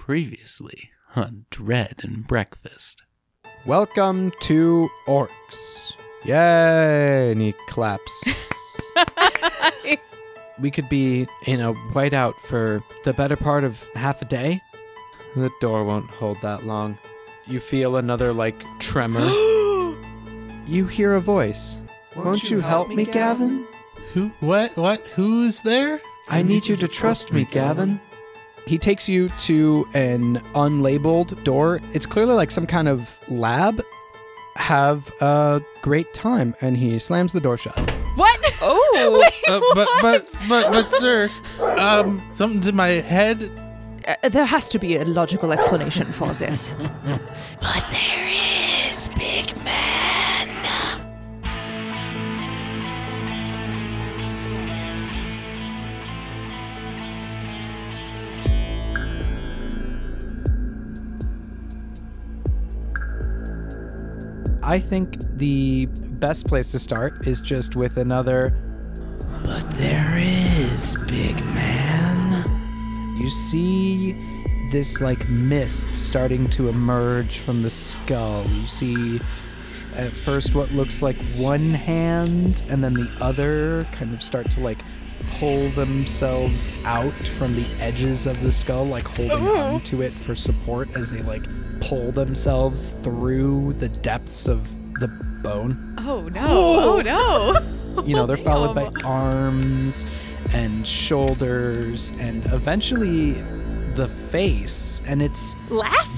Previously on Dread and Breakfast. Welcome to ORCS. Yay! And he claps. We could be in a whiteout for the better part of half a day. The door won't hold that long. You feel another, tremor. You hear a voice. Won't you help me, Gavin? Who? What? Who's there? I need you to trust me, Gavin. He takes you to an unlabeled door. It's clearly some kind of lab. Have a great time. And he slams the door shut. What? Oh. Wait, But sir, something's in my head. There has to be a logical explanation for this. But there is, big man. I think the best place to start is just with another. But there is, big man. You see this mist starting to emerge from the skull. You see at first what looks like one hand and then the other kind of start to pull themselves out from the edges of the skull, holding onto it for support as they pull themselves through the depths of the bone. Oh no! Oh no! They're followed by arms and shoulders and eventually the face, and it's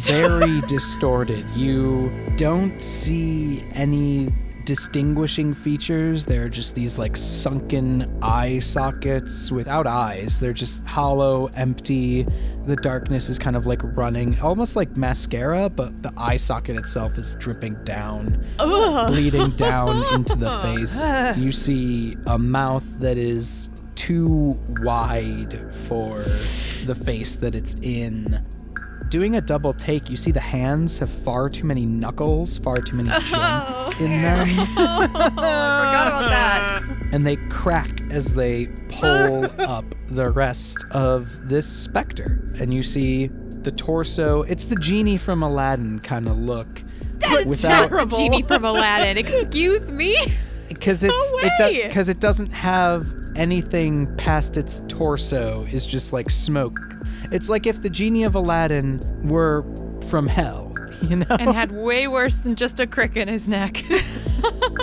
very distorted. You don't see any distinguishing features. They're just these sunken eye sockets without eyes. They're just hollow, empty. The darkness is kind of running, almost like mascara, but the eye socket itself is dripping down, bleeding down into the face. You see a mouth that is too wide for the face that it's in. Doing a double take, you see the hands have far too many knuckles, far too many joints in them. I forgot about that. And they crack as they pull up the rest of this specter. And you see the torso. It's the genie from Aladdin kind of look. That is not the genie from Aladdin. Excuse me? Because it doesn't have anything past its torso. Is just smoke. It's like if the genie of Aladdin were from hell, And had way worse than just a crick in his neck.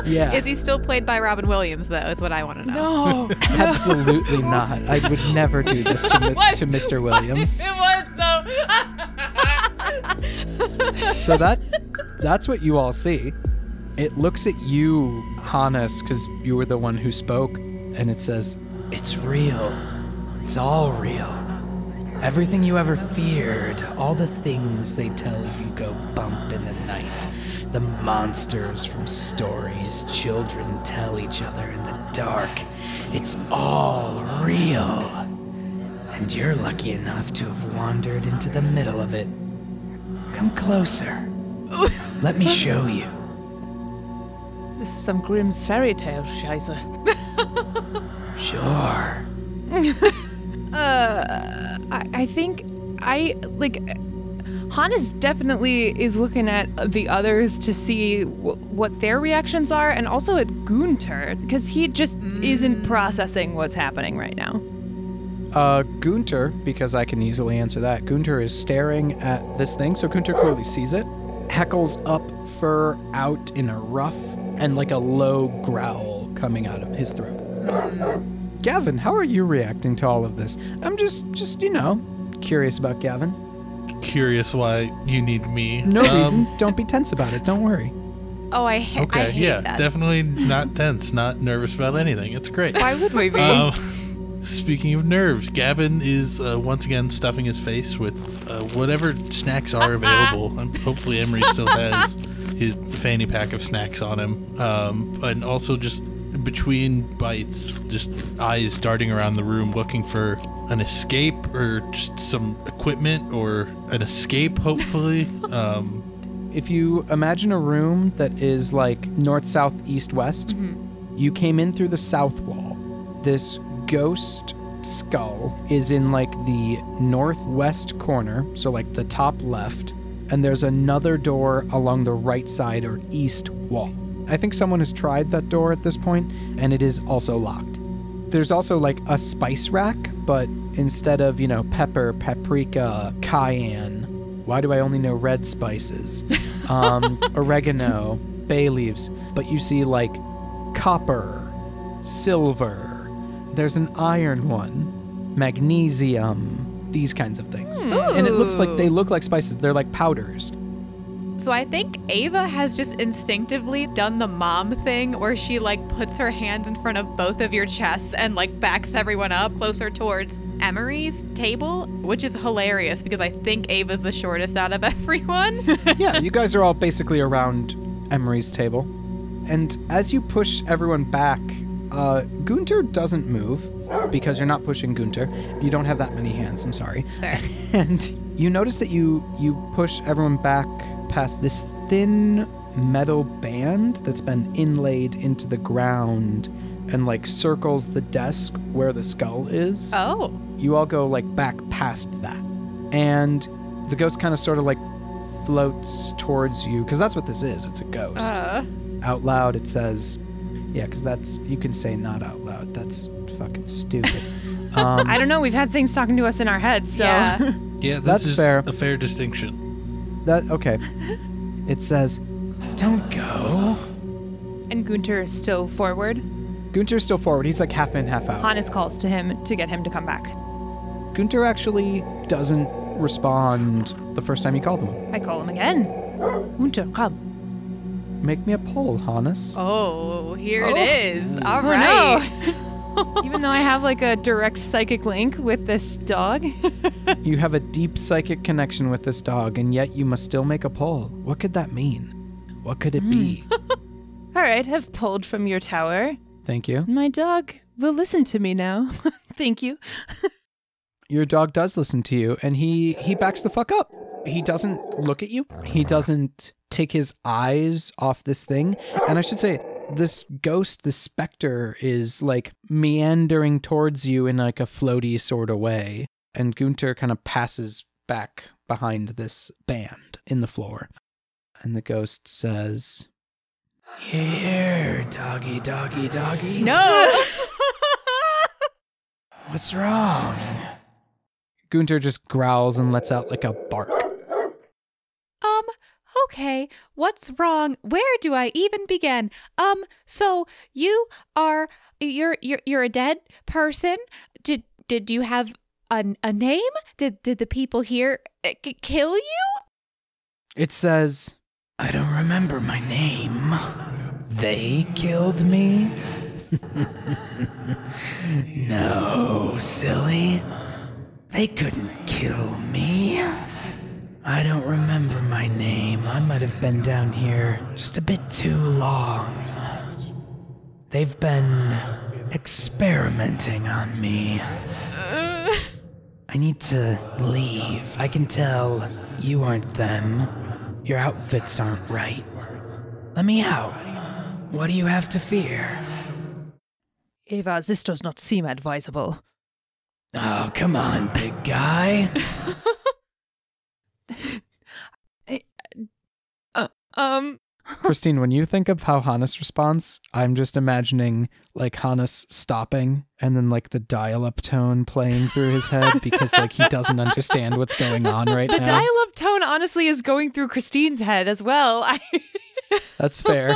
Yeah. Is he still played by Robin Williams, though, is what I want to know. No. Absolutely not. I would never do this to Mr. Williams. It was, though. So that's what you all see. It looks at you, Hannes, because you were the one who spoke, and it says, "It's real. It's all real. Everything you ever feared, all the things they tell you go bump in the night, the monsters from stories children tell each other in the dark, it's all real. And you're lucky enough to have wandered into the middle of it. Come closer. Let me show you." This is some Grimm's fairy tale, Scheiße. Sure. I think Hannes definitely is looking at the others to see what their reactions are, and also at Gunter, because he just isn't processing what's happening right now. Gunter, because I can easily answer that, Gunter is staring at this thing, so Gunter clearly sees it, heckles up fur out in a ruff, and a low growl coming out of his throat. Gavin, how are you reacting to all of this? I'm just curious about Gavin. Curious why you need me. No reason. Don't be tense about it. Don't worry. Oh, I hate that. Definitely not tense, not nervous about anything. It's great. Why would we be? Speaking of nerves, Gavin is once again stuffing his face with whatever snacks are available. Hopefully Emery still has his fanny pack of snacks on him. And also just between bites, just eyes darting around the room looking for an escape or just some equipment or an escape, hopefully. If you imagine a room that is north, south, east, west, you came in through the south wall. This ghost skull is in like the northwest corner, so like the top left, and there's another door along the right side or east wall. I think someone has tried that door at this point, and it is also locked. There's also like a spice rack, but instead of, pepper, paprika, cayenne, why do I only know red spices? Oregano, bay leaves, but you see like copper, silver, there's an iron one, magnesium, these kinds of things. Ooh. And it looks like they look like spices. They're like powders. So I think Ava has just instinctively done the mom thing where she like puts her hands in front of both of your chests and like backs everyone up closer towards Emery's table, which is hilarious because I think Ava's the shortest out of everyone. Yeah, you guys are all basically around Emery's table. And as you push everyone back, Gunter doesn't move because you're not pushing Gunter. You don't have that many hands, I'm sorry. Fair. And you notice that you push everyone back past this thin metal band that's been inlaid into the ground and like circles the desk where the skull is. Oh. You all go like back past that. And the ghost kind of sort of like floats towards you, because that's what this is. It's a ghost. Out loud it says, yeah, because that's, you can say not out loud. That's fucking stupid. I don't know. We've had things talking to us in our heads, so. Yeah. Yeah, That's is fair. a fair distinction. Okay. It says, don't go. And Gunter is still forward. Gunter's still forward. He's like half in, half out. Hannes calls to him to get him to come back. Gunter actually doesn't respond the first time you called him. I call him again. Gunter, come. Make me a poll, Hannes. Oh, here it is. All Oh, right. no. Even though I have like a direct psychic link with this dog. You have a deep psychic connection with this dog, and yet you must still make a poll. What could that mean? What could it be? All right, I've pulled from your tower. Thank you. My dog will listen to me now. Thank you. Your dog does listen to you, and he backs the fuck up. He doesn't look at you. He doesn't take his eyes off this thing. And I should say, this ghost, this specter, is like meandering towards you in like a floaty sort of way. And Gunter kind of passes back behind this band in the floor. And the ghost says, "Here, doggy, doggy, doggy." No. What's wrong? Gunter just growls and lets out like a bark. Okay, what's wrong? Where do I even begin? So you're a dead person? Did you have a name? Did the people here kill you? It says, "I don't remember my name. They killed me." No, silly. They couldn't kill me. I don't remember my name. I might have been down here just a bit too long. They've been experimenting on me. I need to leave. I can tell you aren't them. Your outfits aren't right. Let me out. What do you have to fear? Ava, this does not seem advisable. Oh, come on, big guy. Christine, when you think of how Hannes responds, I'm just imagining like Hannes stopping and then like the dial-up tone playing through his head because like he doesn't understand what's going on right The now. dial-up tone honestly is going through Christine's head as well. That's fair.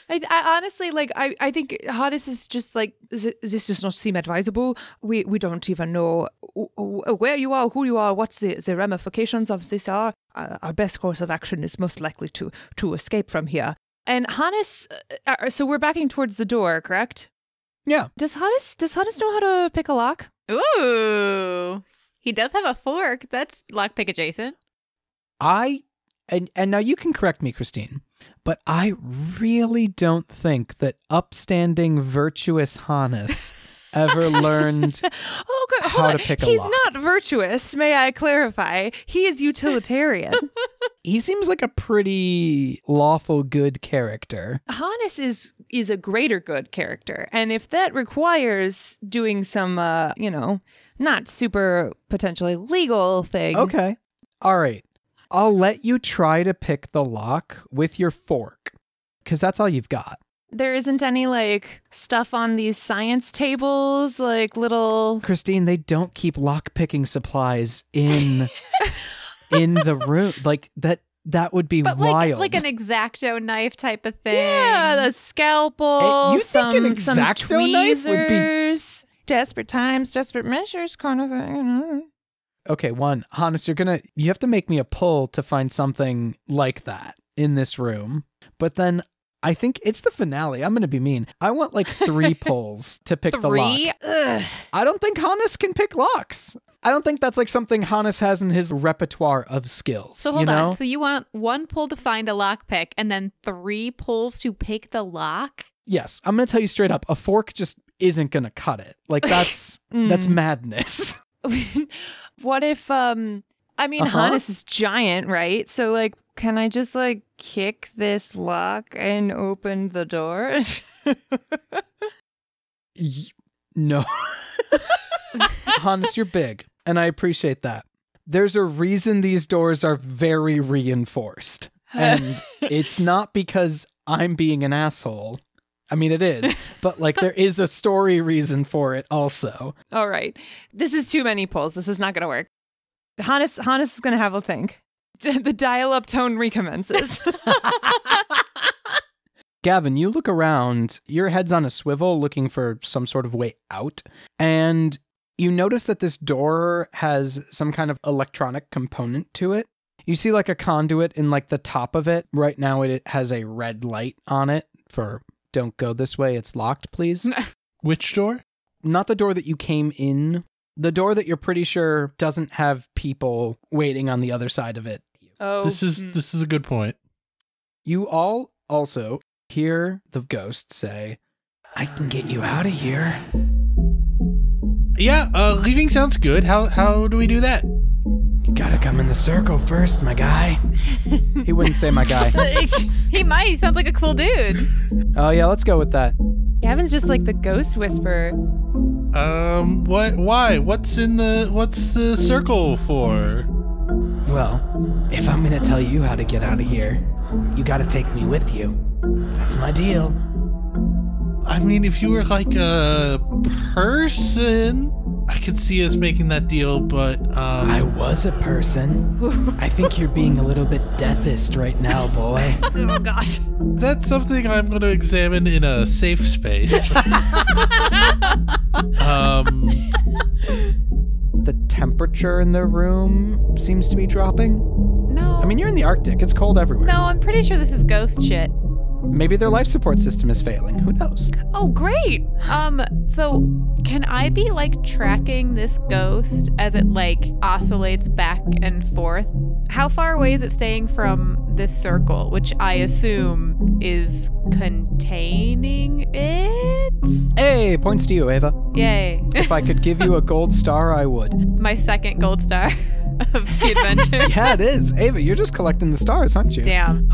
I honestly, like, I think Hannes is just like, this does not seem advisable. We don't even know where you are, who you are, what the ramifications of this are. Our best course of action is most likely to escape from here. And Hannes, so we're backing towards the door, correct? Yeah. Does Hannes know how to pick a lock? Ooh. He does have a fork. That's lockpick adjacent. And now you can correct me, Christine, but I really don't think that upstanding, virtuous Hannes ever learned how to pick a lock. He's not virtuous, may I clarify. He is utilitarian. He seems like a pretty lawful good character. Hannes is is a greater good character. And if that requires doing some, not super potentially legal things. Okay. All right. I'll let you try to pick the lock with your fork, because that's all you've got. There isn't any, like, stuff on these science tables, like little... Christine, they don't keep lock-picking supplies in the room. Like, that would be wild. Like an X-Acto knife type of thing. Yeah, the scalpel, you think an X-Acto knife would be... Desperate times, desperate measures kind of thing. Okay, Hannes, you have to make me a pull to find something like that in this room. But then I think it's the finale. I'm going to be mean. I want like 3 pulls to pick the lock. Ugh. I don't think Hannes can pick locks. I don't think that's like something Hannes has in his repertoire of skills. So hold on. So you want 1 pull to find a lock pick and then 3 pulls to pick the lock? Yes. I'm going to tell you straight up. A fork just isn't going to cut it. Like that's madness. What if, Hannes is giant, right? So, like, can I just, like, kick this lock and open the door? No. Hannes, you're big, and I appreciate that. There's a reason these doors are very reinforced. And it's not because I'm being an asshole. I mean, it is, but like there is a story reason for it also. All right. This is too many pulls. This is not going to work. Hannes is going to have a think. The dial-up tone recommences. Gavin, you look around, your head's on a swivel looking for some sort of way out, and you notice that this door has some kind of electronic component to it. You see like a conduit in like the top of it. Right now it has a red light on it for... Don't go this way. It's locked, please. Which door? Not the door that you came in. The door that you're pretty sure doesn't have people waiting on the other side of it. Oh, this is a good point. You all also hear the ghost say, "I can get you out of here." Yeah, leaving sounds good. How do we do that? You gotta come in the circle first, my guy. He wouldn't say my guy. He might. He sounds like a cool dude. Oh yeah, let's go with that. Gavin's just like the ghost whisperer. What? Why? What's the circle for? Well, if I'm gonna tell you how to get out of here, you gotta take me with you. That's my deal. I mean, if you were like a person, I could see us making that deal, but I was a person. I think you're being a little bit deathist right now, boy. Oh gosh. That's something I'm going to examine in a safe space. The temperature in the room seems to be dropping. No. I mean, you're in the Arctic. It's cold everywhere. No, I'm pretty sure this is ghost shit. Maybe their life support system is failing. Who knows? Oh, great. So can I be like tracking this ghost as it like oscillates back and forth? How far away is it staying from this circle, which I assume is containing it? Hey, points to you, Ava. Yay. If I could give you a gold star, I would. My second gold star of the adventure. Yeah, it is. Ava, you're just collecting the stars, aren't you? Damn.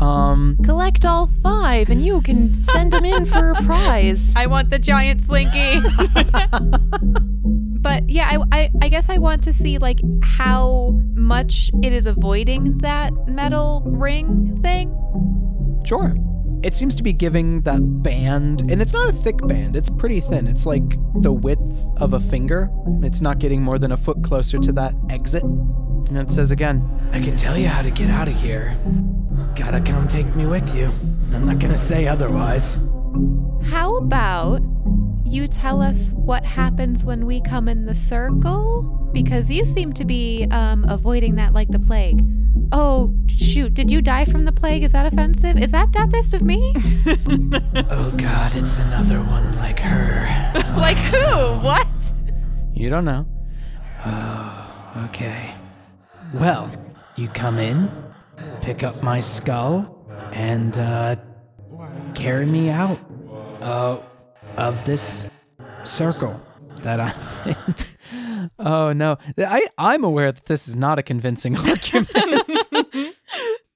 Collect all 5 and you can send them in for a prize. I want the giant slinky. But yeah, I guess I want to see like how much it is avoiding that metal ring thing. Sure. It seems to be giving that band, and it's not a thick band, it's pretty thin. It's like the width of a finger. It's not getting more than a foot closer to that exit. And it says again, I can tell you how to get out of here. Gotta come take me with you. I'm not gonna say otherwise. How about you tell us what happens when we come in the circle? Because you seem to be avoiding that like the plague. Oh, shoot, did you die from the plague? Is that offensive? Is that deathist of me? Oh God, it's another one like her. Like who? What? You don't know. Oh, okay. Well, you come in, pick up my skull, and carry me out of this circle that I'm in. Oh no, I'm aware that this is not a convincing argument.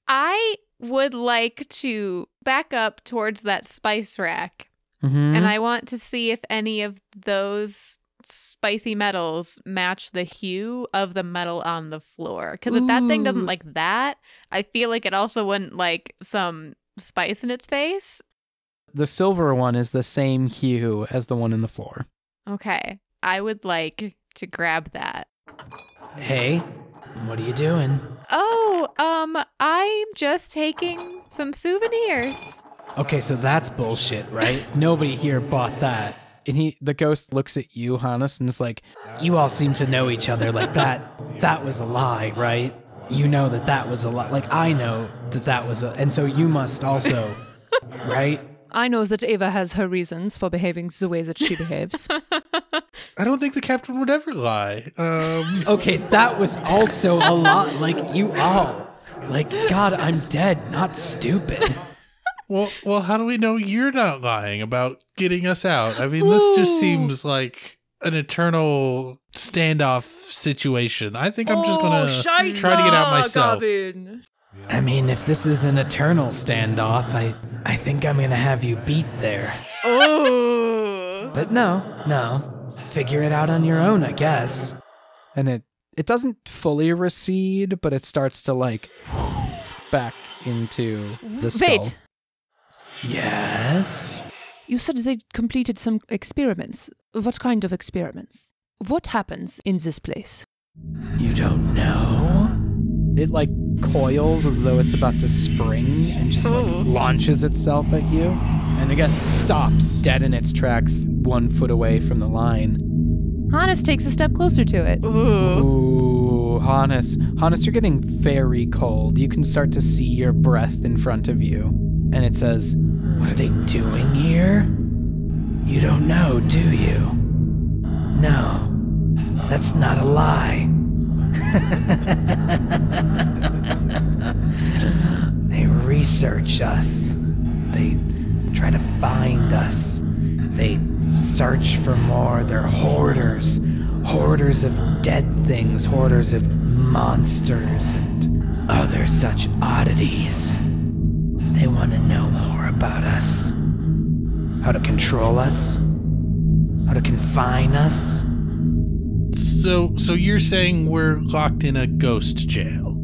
I would like to back up towards that spice rack And I want to see if any of those spicy metals match the hue of the metal on the floor. Because if that thing doesn't like that, I feel like it also wouldn't like some spice in its face. The silver one is the same hue as the one in the floor. Okay. I would like to grab that. Hey, what are you doing? Oh, I'm just taking some souvenirs. Okay, so that's bullshit, right? Nobody here bought that. And the ghost looks at you, Hannes, and is like, you all seem to know each other. Like that was a lie, right? You know that was a lie. Like, I know that was and so you must also, right? I know that Ava has her reasons for behaving the way that she behaves. I don't think the captain would ever lie. Okay, that was also a lot. Like, you all. Like, God, I'm dead, not stupid. Well, how do we know you're not lying about getting us out? I mean, this just seems like an eternal standoff situation. I think I'm just going to try to get out myself. Gavin. I mean, if this is an eternal standoff, I think I'm going to have you beat there. Oh. But no. Figure it out on your own, I guess. And it doesn't fully recede, but it starts to, like, back into the skull. Wait. Yes? You said they completed some experiments. What kind of experiments? What happens in this place? You don't know? It, like, coils as though it's about to spring and just, like, launches itself at you. And again, stops dead in its tracks 1 foot away from the line. Hannes takes a step closer to it. Ooh, Hannes, you're getting very cold. You can start to see your breath in front of you. And it says, what are they doing here? You don't know, do you? No, that's not a lie. They research us. They try to find us. They search for more. They're hoarders. Hoarders of dead things. Hoarders of monsters and other such oddities. They want to know more about us. How to control us. How to confine us. So you're saying we're locked in a ghost jail?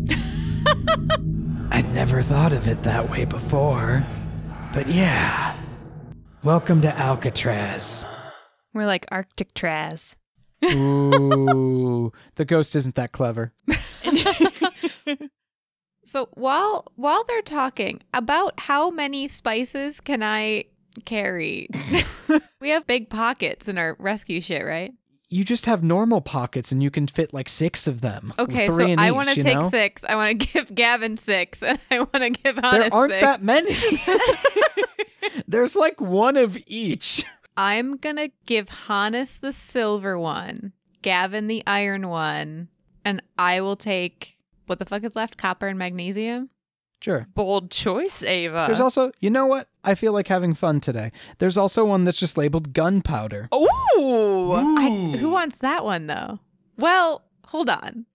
I'd never thought of it that way before. But yeah. Welcome to Alcatraz. We're like Arctic Traz. Ooh. The ghost isn't that clever. So while they're talking, about how many spices can I carry? We have big pockets in our rescue shit, right? You just have normal pockets and you can fit like 6 of them. Okay, 3 so in I each, want to you take know? 6. I want to give Gavin 6, and I want to give Hannes 6. There aren't that many. There's like 1 of each. I'm going to give Hannes the silver one, Gavin the iron one, and I will take, what the fuck is left? Copper and magnesium? Sure. Bold choice, Ava. There's also, you know what? I feel like having fun today. There's also one that's just labeled gunpowder. Ooh. Who wants that one, though? Well, hold on.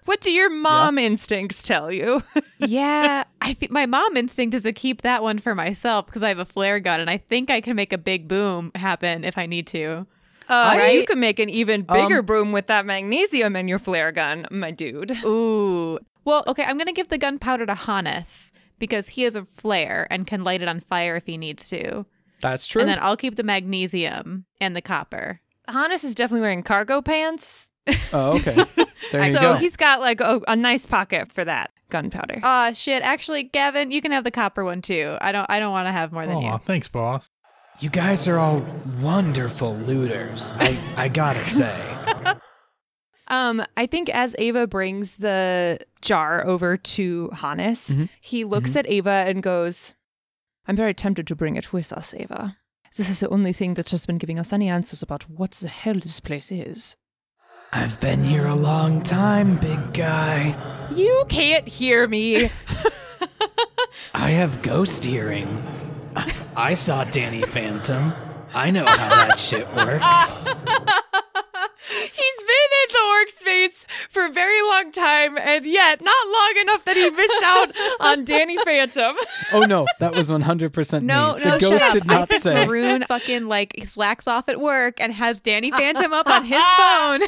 What do your mom instincts tell you? Yeah, my mom instinct is to keep that one for myself because I have a flare gun, and I think I can make a big boom happen if I need to. Right? You can make an even bigger boom with that magnesium in your flare gun, my dude. Ooh. Well, okay, I'm going to give the gunpowder to Hannes because he has a flare and can light it on fire if he needs to. That's true. And then I'll keep the magnesium and the copper. Hannes is definitely wearing cargo pants. Oh, okay. There you So go. he's got like a nice pocket for that gunpowder. Shit. Actually, Gavin, you can have the copper one too. I don't want to have more than Aw, you. thanks, boss. You guys are all wonderful looters. I gotta say. I think as Ava brings the jar over to Hannes, he looks at Ava and goes, I'm very tempted to bring it with us, Ava. This is the only thing that has been giving us any answers about what the hell this place is. I've been here a long time, big guy. You can't hear me. I have ghost hearing. I saw Danny Phantom. I know how that shit works. He's been in the orc space for a very long time, and yet not long enough that he missed out on Danny Phantom. Oh no, that was 100% No, me. no, The ghost shut up. did not I think say. Maroon fucking slacks off at work and has Danny Phantom up on his phone.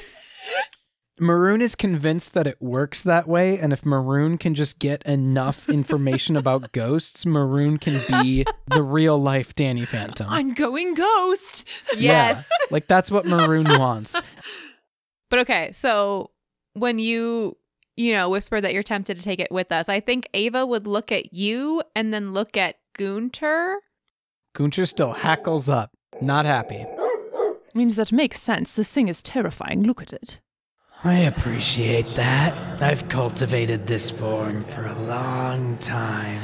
Maroon is convinced that it works that way, and if Maroon can just get enough information about ghosts, Maroon can be the real life Danny Phantom. I'm going ghost. Yes. Yeah, like that's what Maroon wants. But okay, so when you whisper that you're tempted to take it with us, I think Ava would look at you and then look at Gunter. Gunter still hackles up, not happy. I mean, that makes sense. This thing is terrifying. Look at it. I appreciate that. I've cultivated this form for a long time.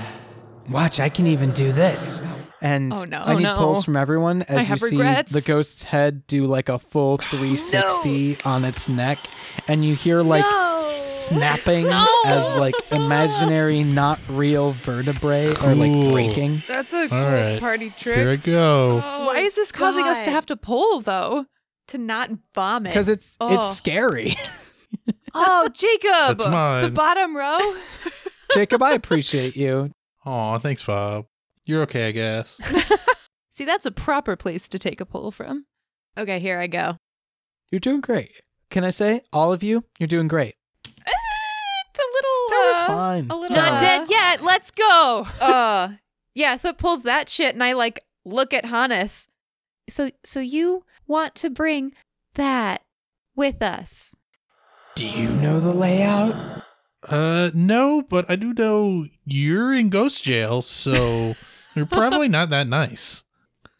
Watch, I can even do this. And Oh, no. I need Oh, no. pulls from everyone as I you have see regrets. the ghost's head do like a full 360 on its neck, and you hear like snapping as like imaginary, not real vertebrae are like Cool. breaking. That's a cool right. party trick. Here I go. Why is this causing us to have to pull, though? To not vomit. Because it's Oh. scary. Oh, Jacob, That's mine. the bottom row. Jacob, I appreciate you. Aw, thanks, Bob. You're okay, I guess. See, that's a proper place to take a pull from. Okay, here I go. You're doing great. Can I say, all of you, you're doing great. It's a little. That was fine. A little. Not dead yet. Let's go. Yeah. So it pulls that shit, and I look at Hannes. So you want to bring that with us? Do you know the layout? No, but I do know you're in ghost jail, so you're probably not that nice.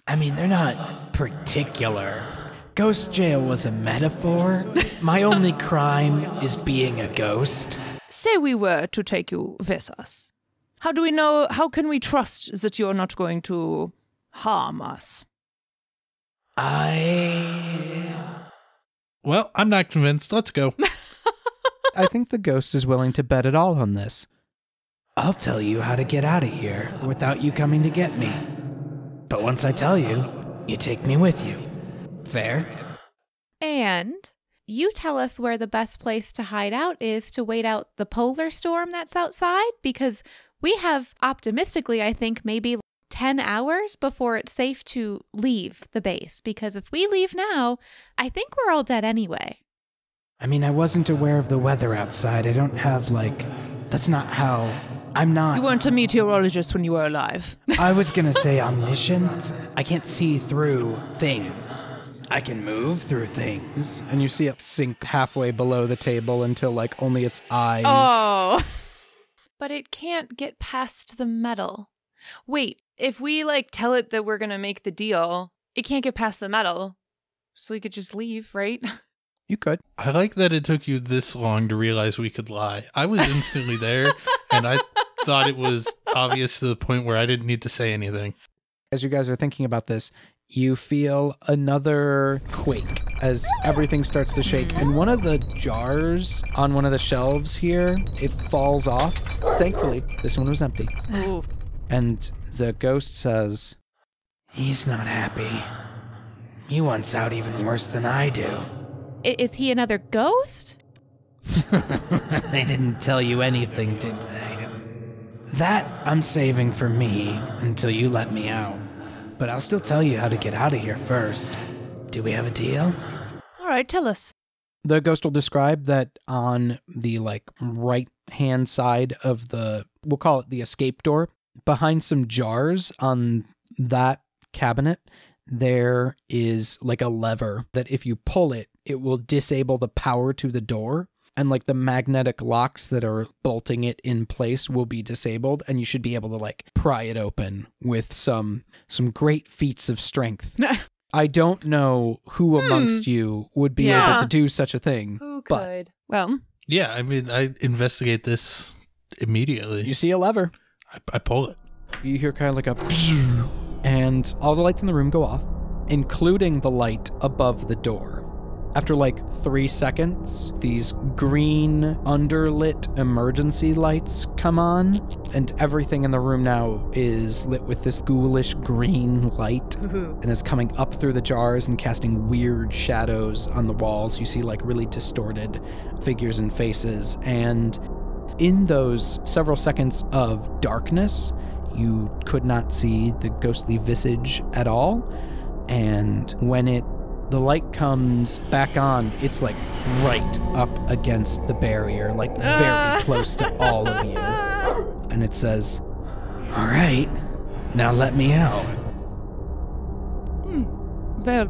I mean, they're not particular. Ghost jail was a metaphor. My only crime is being a ghost. Say we were to take you with us. How do we know? How can we trust that you're not going to harm us? Well, I'm not convinced. Let's go. I think the ghost is willing to bet it all on this. I'll tell you how to get out of here without you coming to get me. But once I tell you, you take me with you. Fair? And you tell us where the best place to hide out is to wait out the polar storm that's outside, because we have, optimistically, I think, maybe 10 hours before it's safe to leave the base. Because if we leave now, I think we're all dead anyway. I mean, I wasn't aware of the weather outside. I don't have, that's not how... I'm not... You weren't a meteorologist when you were alive. I was gonna say omniscient. I can't see through things. I can move through things. And you see it sink halfway below the table until only its eyes. Oh. But it can't get past the metal. Wait, if we tell it that we're gonna make the deal, it can't get past the metal. So we could just leave, right? You could. I like that it took you this long to realize we could lie. I was instantly there, and I thought it was obvious to the point where I didn't need to say anything. As you guys are thinking about this, you feel another quake as everything starts to shake. And one of the jars on one of the shelves here, it falls off. Thankfully, this one was empty. Ooh. And the ghost says, He's not happy. He wants out even worse than I do. Is he another ghost? They didn't tell you anything, did they? That I'm saving for me until you let me out. But I'll still tell you how to get out of here first. Do we have a deal? All right, tell us. the ghost will describe that on the right-hand side of we'll call it the escape door, behind some jars on that cabinet, there is a lever that if you pull it, it will disable the power to the door. And the magnetic locks that are bolting it in place will be disabled, and you should be able to pry it open with some great feats of strength. I don't know who amongst you would be able to do such a thing. Who but could? Well, Yeah, I mean, I investigate this immediately. you see a lever. I pull it. You hear kind of a pshh, and all the lights in the room go off, including the light above the door. After 3 seconds, these green underlit emergency lights come on, and everything in the room now is lit with this ghoulish green light and is coming up through the jars and casting weird shadows on the walls. You see like really distorted figures and faces, and in those several seconds of darkness, you could not see the ghostly visage at all. And when the light comes back on, it's like right up against the barrier, like very close to all of you. And it says, "All right, now let me out." Well,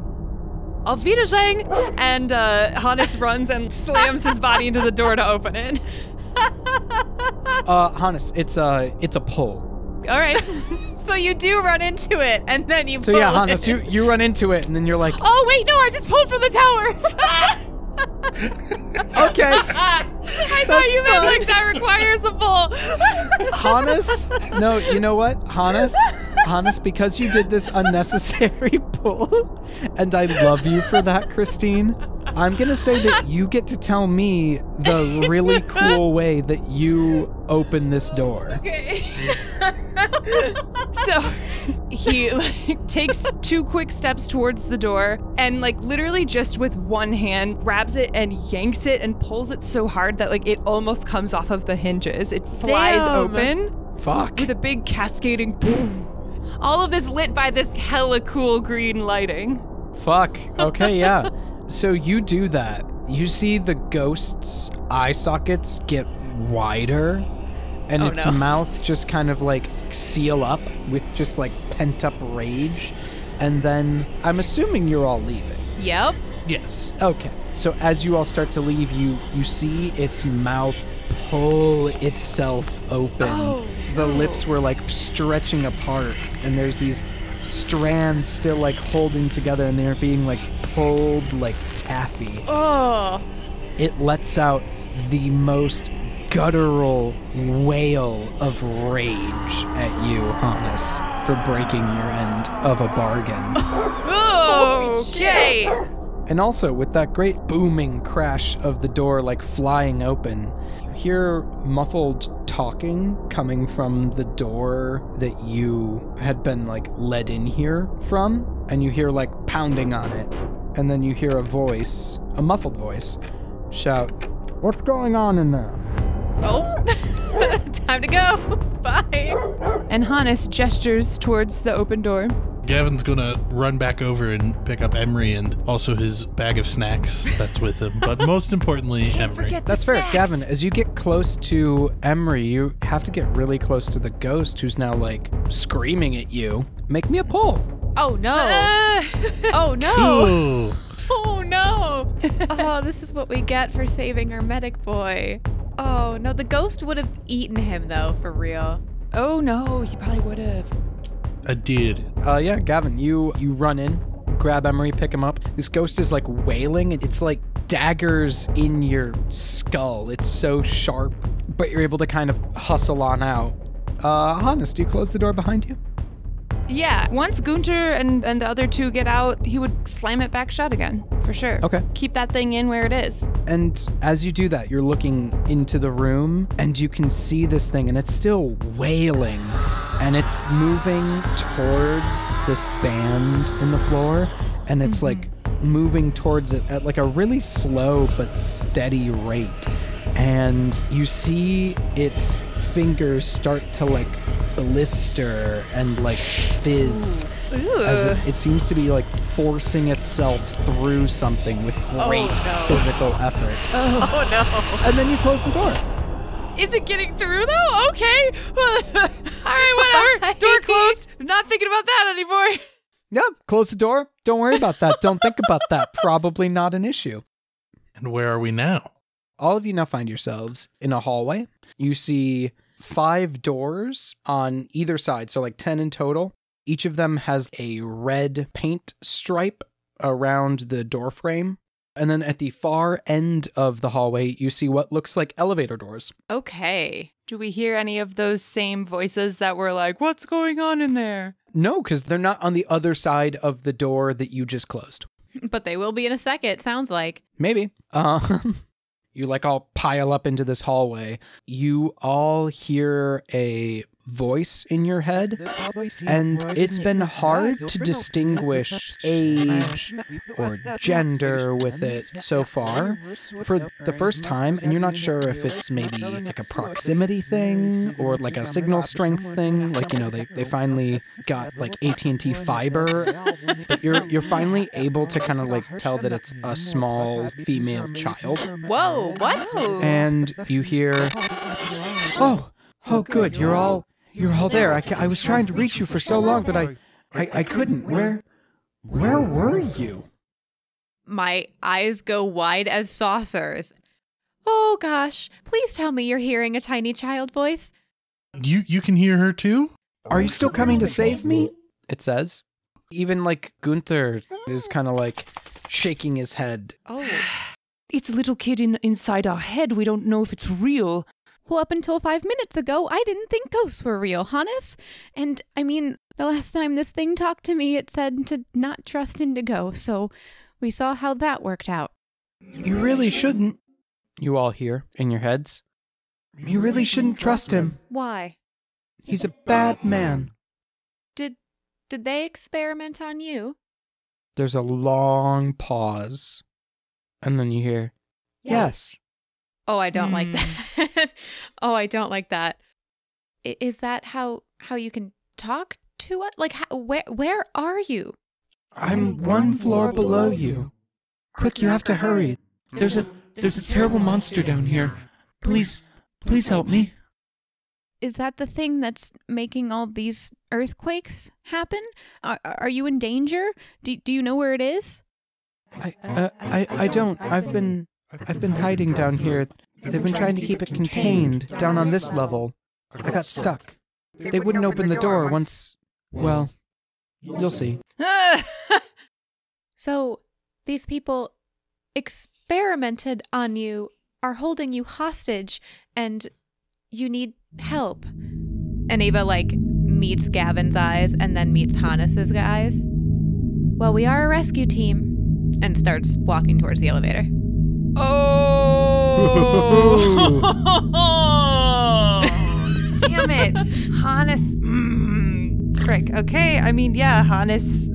auf Wiedersehen! And Hannes runs and slams his body into the door to open it. Hannes, it's a pull. All right. So you do run into it, and then you So pull yeah, it. Hannes, you run into it, and then you're like, Oh, wait, no, I just pulled from the tower. okay. I thought you meant like that requires a pull. Hannes? No, you know what? Hannes, because you did this unnecessary pull, and I love you for that, Christine, I'm going to say that you get to tell me the really cool way that you open this door. Okay. So he takes 2 quick steps towards the door and literally just with one hand grabs it and yanks it and pulls it so hard that it almost comes off of the hinges. It flies open. Fuck. With a big cascading boom. All of this lit by this hella cool green lighting. Fuck. Okay, yeah. So you do that. You see the ghost's eye sockets get wider, and its mouth just kind of seal up with just pent up rage. And then I'm assuming you're all leaving. Yep. Yes. Okay. So as you all start to leave, you see its mouth pull itself open. Oh, the lips were stretching apart, and there's these strands still holding together, and they're being pulled like taffy. Oh. It lets out the most guttural wail of rage at you, Hannes, for breaking your end of a bargain. Okay. And also, with that great booming crash of the door flying open, you hear muffled talking coming from the door that you had been led in here from, and you hear pounding on it. And then you hear a voice, a muffled voice, shout, "What's going on in there?" Oh. Time to go. Bye. And Hannes gestures towards the open door. Gavin's gonna run back over and pick up Emery and also his bag of snacks that's with him. But most importantly, Emery. That's fair. Gavin, as you get close to Emery, you have to get really close to the ghost who's now screaming at you. Make me a pull. Oh no. Oh no. Cool. Oh no. Oh, this is what we get for saving our medic boy. Oh no, the ghost would have eaten him though, for real. Oh no, he probably would have. I did. Yeah, Gavin, you run in, grab Emery, pick him up. This ghost is wailing, and it's daggers in your skull. It's so sharp, but you're able to kind of hustle on out. Hannes, do you close the door behind you? Yeah, once Gunter and the other 2 get out, he would slam it back shut again, for sure. Okay. Keep that thing in where it is. And as you do that, you're looking into the room, and you can see this thing, and it's still wailing, and it's moving towards this band in the floor, and it's moving towards it at a really slow but steady rate. And you see its fingers start to blister and fizz. As it seems to be forcing itself through something with great physical effort. Oh no. And then you close the door. Is it getting through though? Okay. All right, whatever. Door closed. I'm not thinking about that anymore. Yep, close the door. Don't worry about that. Don't think about that. Probably not an issue. And where are we now? All of you now find yourselves in a hallway. You see 5 doors on either side, so 10 in total. Each of them has a red paint stripe around the door frame. And then at the far end of the hallway, you see what looks like elevator doors. Okay. Do we hear any of those same voices that were what's going on in there? No, because they're not on the other side of the door that you just closed. But they will be in a second, sounds like. Maybe. You like all pile up into this hallway. You all hear a voice in your head, and it's been hard to distinguish age or gender with it so far for the first time, and you're not sure if it's maybe like a proximity thing or like a signal strength thing, like, you know, they finally got like AT&T fiber, but you're finally able to kind of like tell that it's a small female child. Whoa, what? And you hear, oh good, you're all there. I was trying to reach you for so long, but I couldn't. Where were you? My eyes go wide as saucers. Oh gosh, please tell me you're hearing a tiny child voice. You can hear her too? Are you still coming to save me? It says. Even like Gunther is kind of like shaking his head. Oh. It's a little kid inside our head. We don't know if it's real. Well, up until 5 minutes ago, I didn't think ghosts were real, Hannes. And, I mean, the last time this thing talked to me, it said to not trust Indigo, so we saw how that worked out. You really shouldn't, you all hear in your heads. You really shouldn't trust him. Why? He's a bad man. Did they experiment on you? There's a long pause, and then you hear, yes. Oh, I don't like that. Oh, I don't like that. Is that how you can talk to us? Like, where are you? I'm one floor below you. Quick, you have to hurry. There's a terrible monster down here. Please help me. Is that the thing that's making all these earthquakes happen? Are you in danger? Do you know where it is? I don't. I've been hiding down here. They've been trying to keep it contained down on this level. I got stuck. They wouldn't open the door once. Well, you'll see. So, these people experimented on you, are holding you hostage, and you need help. And Ava, like, meets Gavin's eyes and then meets Hannes's eyes. Well, we are a rescue team. And starts walking towards the elevator. Oh! Damn it. Hannes. Frick. Okay, I mean, yeah, Hannes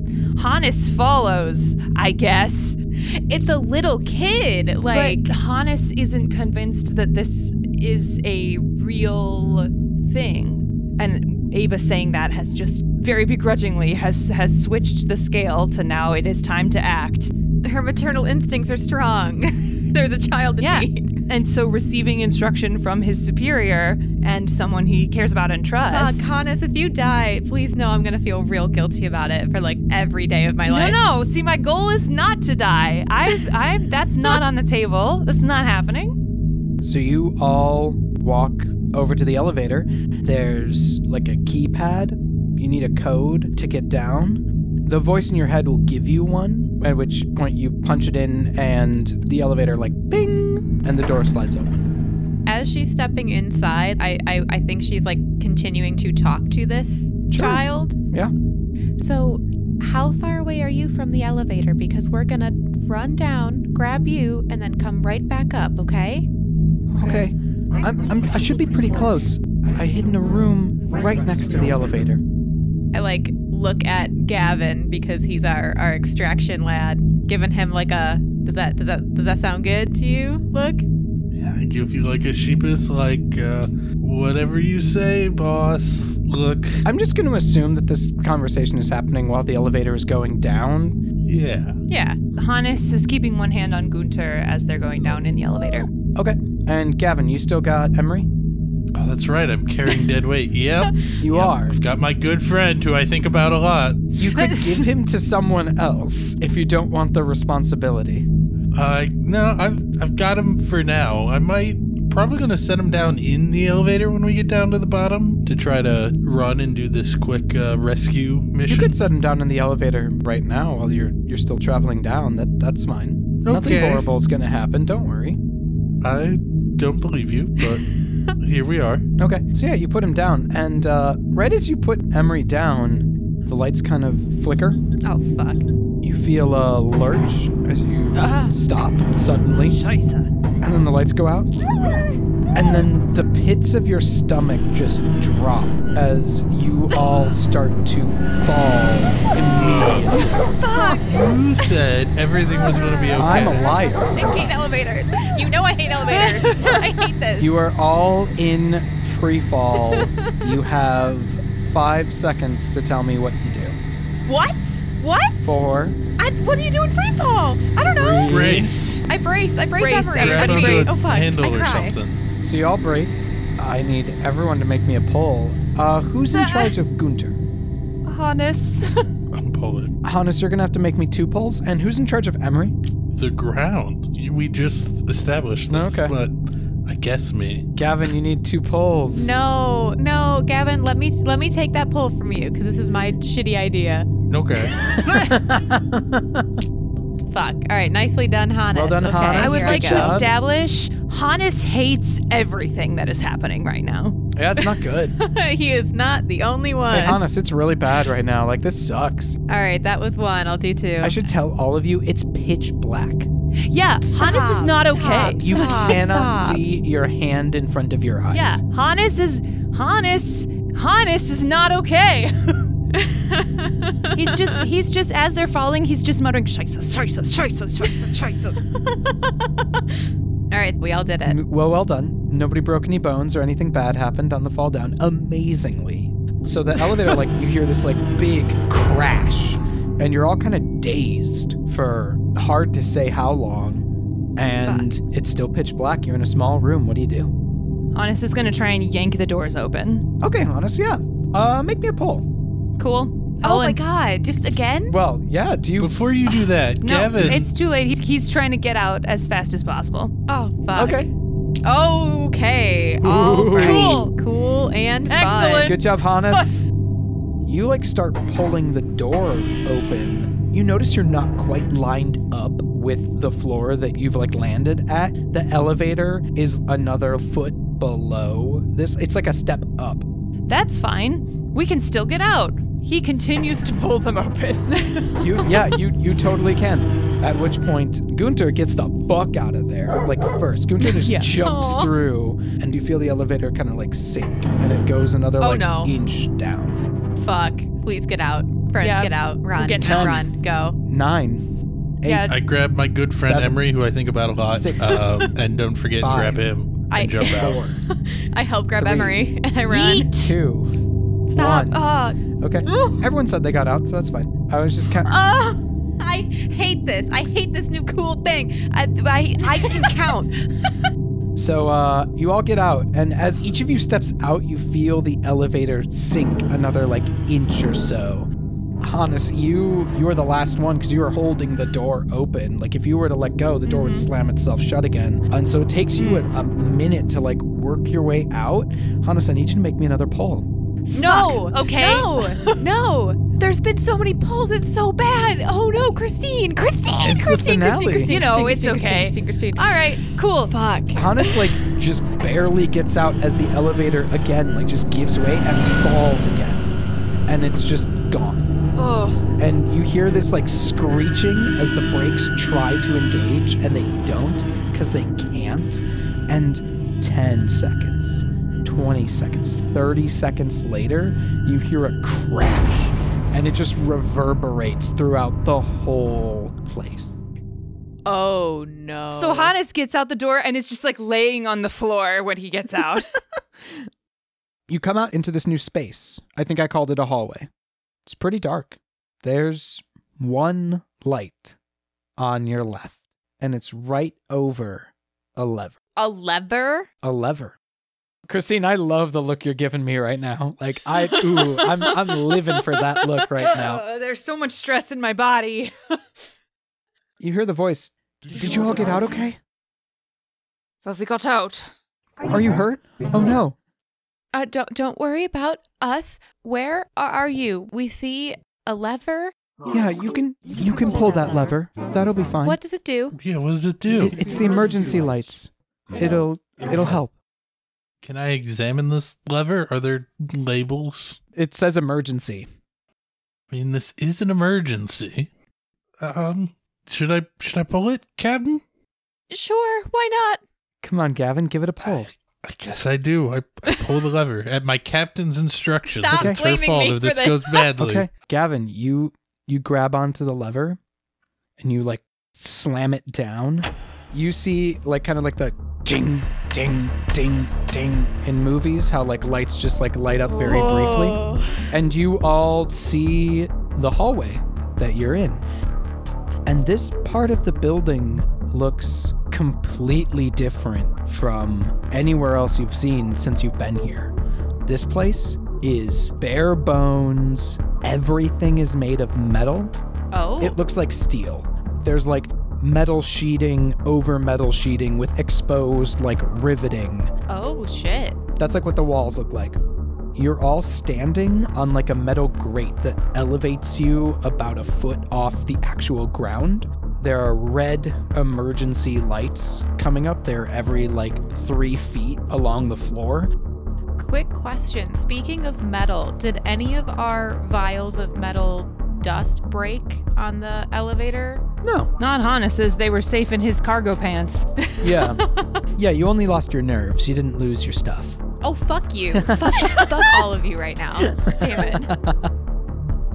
follows, I guess. It's a little kid, like... But Hannes isn't convinced that this is a real thing. And Ava saying that has just very begrudgingly has switched the scale to now it is time to act. Her maternal instincts are strong. There's a child in need. And so receiving instruction from his superior and someone he cares about and trusts. Fuck, Hannes, if you die, please know I'm going to feel real guilty about it for like every day of my life. No. See, my goal is not to die. That's not on the table. That's not happening. So you all walk over to the elevator. There's like a keypad. You need a code to get down. The voice in your head will give you one, at which point you punch it in and the elevator like bing, and the door slides open. As she's stepping inside, I think she's like continuing to talk to this child. Yeah. So how far away are you from the elevator? Because we're gonna run down, grab you, and then come right back up, okay? Okay. I should be pretty close. I hid in a room right next to the elevator. I like look at Gavin because he's our extraction lad, giving him like a does that sound good to you? Look. Yeah, I give you like a sheepish like whatever you say, boss. Look. I'm just going to assume that this conversation is happening while the elevator is going down. Yeah. Yeah. Hannes is keeping one hand on Gunther as they're going down in the elevator. Okay. And Gavin, you still got Emery? Oh, that's right. I'm carrying dead weight. Yep. You are. I've got my good friend who I think about a lot. You could give him to someone else if you don't want the responsibility. No, I've got him for now. I might probably going to set him down in the elevator when we get down to the bottom to try to run and do this quick rescue mission. You could set him down in the elevator right now while you're still traveling down. That's fine. Okay. Nothing horrible is going to happen. Don't worry. I don't believe you, but here we are. Okay, so yeah, you put him down, and right as you put Emery down, the lights kind of flicker. Oh, fuck. You feel a lurch as you stop suddenly. Scheisse. And then the lights go out. And then the pits of your stomach just drop as you all start to fall immediately. Fuck! You said everything was going to be okay. I'm a liar. I hate sometimes. elevators. You know I hate elevators. I hate this. You are all in free fall. You have 5 seconds to tell me what you do. What? What? 4. What do you do in free fall? I don't know. Brace. I brace Brace Emery. everybody. How do you Grab brace? a Oh fuck! handle I or cry. something. So you all brace. I need everyone to make me a poll. Who's in charge of Gunter? Hannes. I'm pulling. Hannes, you're going to have to make me 2 polls. And who's in charge of Emery? The ground. We just established this, Okay. but I guess me. Gavin, you need 2 polls. No, Gavin. Let me take that pull from you because this is my shitty idea. Okay. Fuck. All right, nicely done, Hannes. Well done, okay, Hannes. I would here like I to go. job. establish Hannes hates everything that is happening right now. Yeah, it's not good. He is not the only one. Hey, Hannes, it's really bad right now. Like, this sucks. All right, that was 1. I'll do 2. I should tell all of you, it's pitch black. Yeah, Hannes is not okay. You cannot see your hand in front of your eyes. Yeah, Hannes is not okay. he's just as they're falling, he's just muttering Scheiße, Scheiße, Scheiße, Scheiße, Scheiße. All right, we all did it. Well done. Nobody broke any bones or anything bad happened on the fall down. Amazingly. So the elevator, like, you hear this, like, big crash, and you're all kind of dazed for hard to say how long, and it's still pitch black. You're in a small room. What do you do? Hannes is gonna try and yank the doors open. Okay, Hannes, yeah. Make me a poll. Cool. Oh my god, just again? Well, yeah, do you... Before you do that, No, Gavin. it's too late. He's trying to get out as fast as possible. Oh, fuck. Okay. Okay. All right. Cool. Cool and fun. Excellent. Good job, Hannes. You, like, start pulling the door open. You notice you're not quite lined up with the floor that you've, like, landed at. The elevator is another foot below this. It's like a step up. That's fine. We can still get out. He continues to pull them open. You totally can. At which point, Gunter gets the fuck out of there. Like, first. Gunter just jumps Aw. through, and you feel the elevator kind of, like, sink, and it goes another, no. inch down. Fuck. Please get out. Friends, Yeah. get out. Run. Get down. Run. Go. 9. 8. Yeah. I grab my good friend 7, Emery, who I think about a lot, 6, and don't forget 5, to grab him and jump out. 4, I help grab 3, Emery and I run. 2. Stop. 1. Okay. Everyone said they got out, so that's fine. I was just kind of... I hate this. I hate this new cool thing. I can count. So you all get out, and as each of you steps out, you feel the elevator sink another, like, inch or so. Hannes, you are the last one because you are holding the door open. Like, if you were to let go, the door would slam itself shut again. And so it takes you a minute to, like, work your way out. Hannes, I need you to make me another poll. No. Fuck, okay. No. There's been so many polls. It's so bad. Oh no, Christine. It's the finale. You know, it's okay. Christine. All right, cool. Fuck. Hannes, like, just barely gets out as the elevator again, like, just gives way and falls again. And it's just gone. Oh, And you hear this, like, screeching as the brakes try to engage, and they don't because they can't. And 10 seconds, 20 seconds, 30 seconds later, you hear a crash, and it just reverberates throughout the whole place. Oh no. so Hannes gets out the door and is just like laying on the floor when he gets out. You come out into this new space. I think I called it a hallway. It's pretty dark. There's one light on your left, and it's right over a lever. A lever? A lever. Christine, I love the look you're giving me right now. Like, I'm living for that look right now. There's so much stress in my body. You hear the voice. Did you all get out okay? Well, we got out. Are you hurt? Oh no. Don't worry about us. Where are you? We see a lever. Yeah, you can pull that lever. That'll be fine. What does it do? Yeah, what does it do? It's the emergency lights. It'll help. Can I examine this lever? Are there labels? It says emergency. I mean, this is an emergency. Should I pull it, Captain? Sure, why not? Come on, Gavin, give it a pull. I guess I do. I pull the lever at my captain's instructions. Stop It's her blaming fault me if this for goes badly. Okay, Gavin, you grab onto the lever and you like slam it down. You see like kind of like the ding, ding, ding, ding in movies, how like lights just like light up very briefly. And you all see the hallway that you're in. And this part of the building looks completely different from anywhere else you've seen since you've been here. This place is bare bones. Everything is made of metal. Oh. It looks like steel. There's like metal sheeting over metal sheeting with exposed like riveting. Oh, shit. That's like what the walls look like. You're all standing on like a metal grate that elevates you about a foot off the actual ground. There are red emergency lights coming up. They're every like 3 feet along the floor. Quick question. Speaking of metal, did any of our vials of metal dust break on the elevator? No. Not Hannes's. They were safe in his cargo pants. Yeah. Yeah, you only lost your nerves. You didn't lose your stuff. Oh, fuck you. fuck all of you right now. Damn it.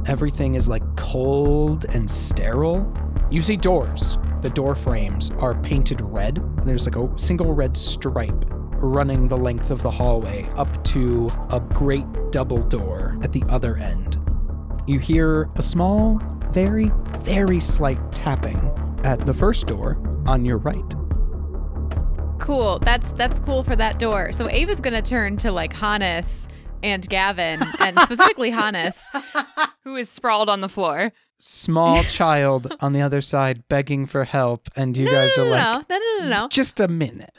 Everything is like cold and sterile. You see doors. The door frames are painted red. There's like a single red stripe running the length of the hallway up to a great double door at the other end. You hear a small, very, very slight tapping at the first door on your right. Cool. That's cool for that door. So Ava's gonna turn to like Hannes and Gavin, and specifically Hannes, Who is sprawled on the floor. Small child on the other side begging for help, and you guys are like, no. just a minute.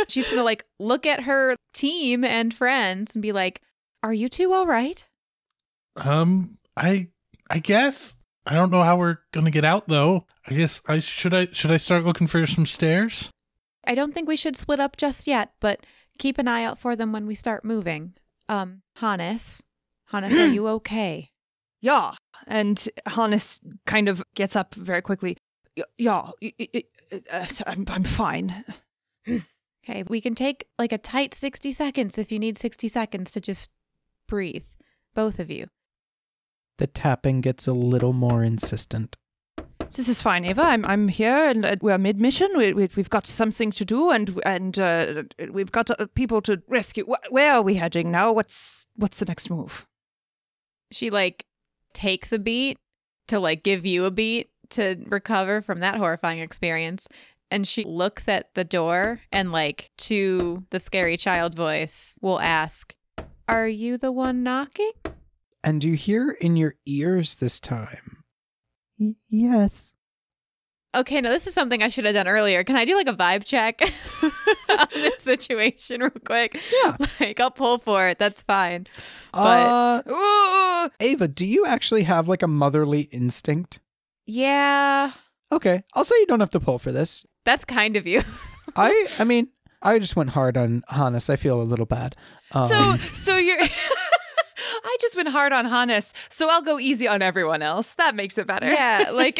She's gonna like look at her team and friends and be like, "Are you two all right?" I guess. I don't know how we're gonna get out though. I guess should I start looking for some stairs? I don't think we should split up just yet, but keep an eye out for them when we start moving. Hannes, are you okay? Yeah. And Hannes kind of gets up very quickly. Yeah, I'm fine. Okay, we can take like a tight 60 seconds if you need 60 seconds to just breathe. Both of you. The tapping gets a little more insistent. This is fine, Ava. I'm here, and we're mid-mission. We've got something to do, and we've got people to rescue. Where are we heading now? What's the next move? She like takes a beat to like give you a beat to recover from that horrifying experience, and she looks at the door and like to the scary child voice will ask, "Are you the one knocking?" And you hear in your ears this time, yes. Okay, no, this is something I should have done earlier. Can I do like a vibe check on this situation real quick? Yeah. Like, I'll pull for it. That's fine. But Ava, do you actually have like a motherly instinct? yeah, Okay, I'll say you don't have to pull for this. that's kind of you. I mean, I just went hard on Hannes. I feel a little bad. So you're... I just went hard on Hannes, so I'll go easy on everyone else. That makes it better. Yeah, like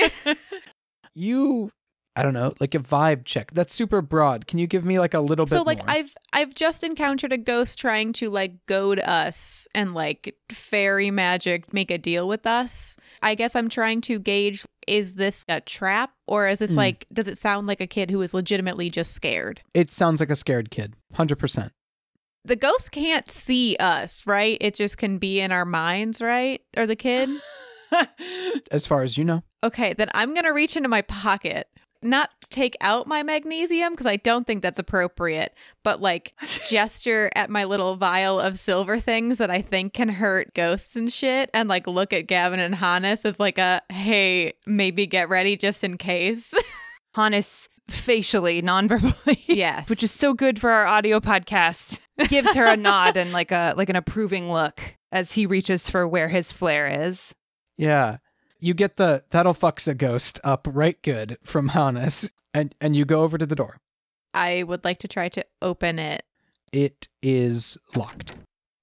I don't know, like a vibe check. That's super broad. Can you give me like a little bit so like more? I've just encountered a ghost trying to like goad us and like fairy magic make a deal with us. I guess I'm trying to gauge, is this a trap, or is this like, does it sound like a kid who is legitimately just scared? It sounds like a scared kid. 100%. The ghost can't see us, right? It just can be in our minds, right? Or the kid? As far as you know. Okay, then I'm going to reach into my pocket. Not take out my magnesium, because I don't think that's appropriate, but like gesture at my little vial of silver things that I think can hurt ghosts and shit, and like look at Gavin and Hannes as like a, hey, maybe get ready just in case. Hannes facially, non-verbally, Yes. which is so good for our audio podcast, gives her a nod and like an approving look as he reaches for where his flare is. Yeah. You get the that'll fucks a ghost up right good from Hannes, and you go over to the door. I would like to try to open it. It is locked.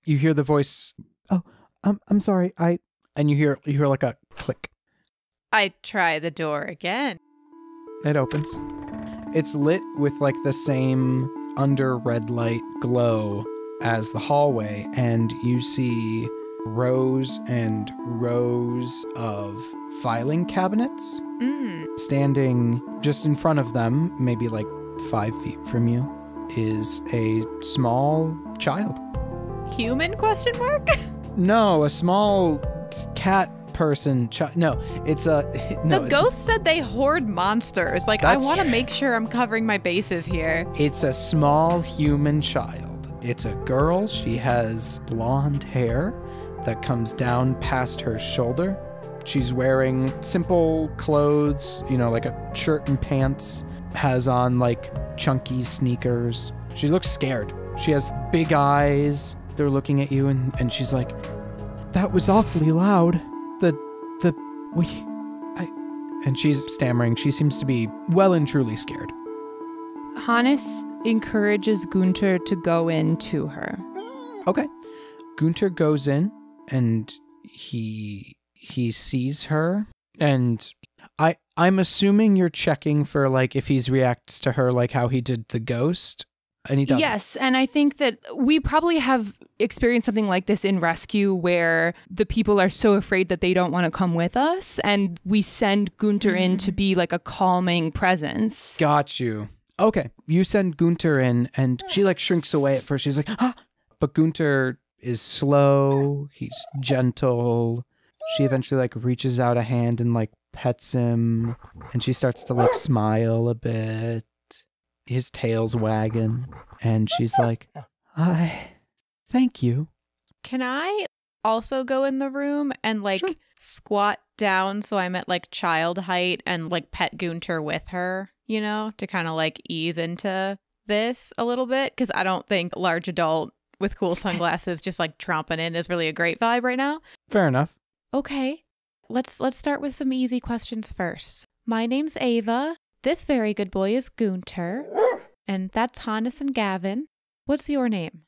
You hear the voice, "Oh, I'm sorry. And you hear like a click. I try the door again. It opens. It's lit with like the same under red light glow as the hallway, and you see rows and rows of filing cabinets standing just in front of them, maybe like 5 feet from you, is a small child. Human question mark? No, a small cat person. No, it's a... The ghost said they hoard monsters. Like, I want to make sure I'm covering my bases here. It's a small human child. It's a girl. She has blonde hair that comes down past her shoulder. She's wearing simple clothes, you know, like a shirt and pants. Has on, like, chunky sneakers. She looks scared. She has big eyes. They're looking at you, and she's like, "That was awfully loud. And she's stammering. She seems to be well and truly scared. Hannes encourages Gunter to go in to her. Okay. Gunter goes in, and he sees her, and I'm assuming you're checking for, like, if he reacts to her like how he did the ghost. And he doesn't. Yes, and I think that we probably have experienced something like this in Rescue where the people are so afraid that they don't want to come with us, and we send Gunter in to be like a calming presence. Got you. Okay, you send Gunter in, and she like shrinks away at first. She's like, ah! But Gunter is slow. He's gentle. She eventually like reaches out a hand and like pets him, and she starts to like smile a bit. His tail's wagging, and she's like, thank you. Can I also go in the room and like squat down so I'm at like child height and like pet Gunter with her, you know, to kind of like ease into this a little bit? Because I don't think large adult with cool sunglasses just like tromping in is really a great vibe right now. Fair enough. Okay, let's start with some easy questions first. My name's Ava. This very good boy is Gunter, and that's Hannes and Gavin. What's your name?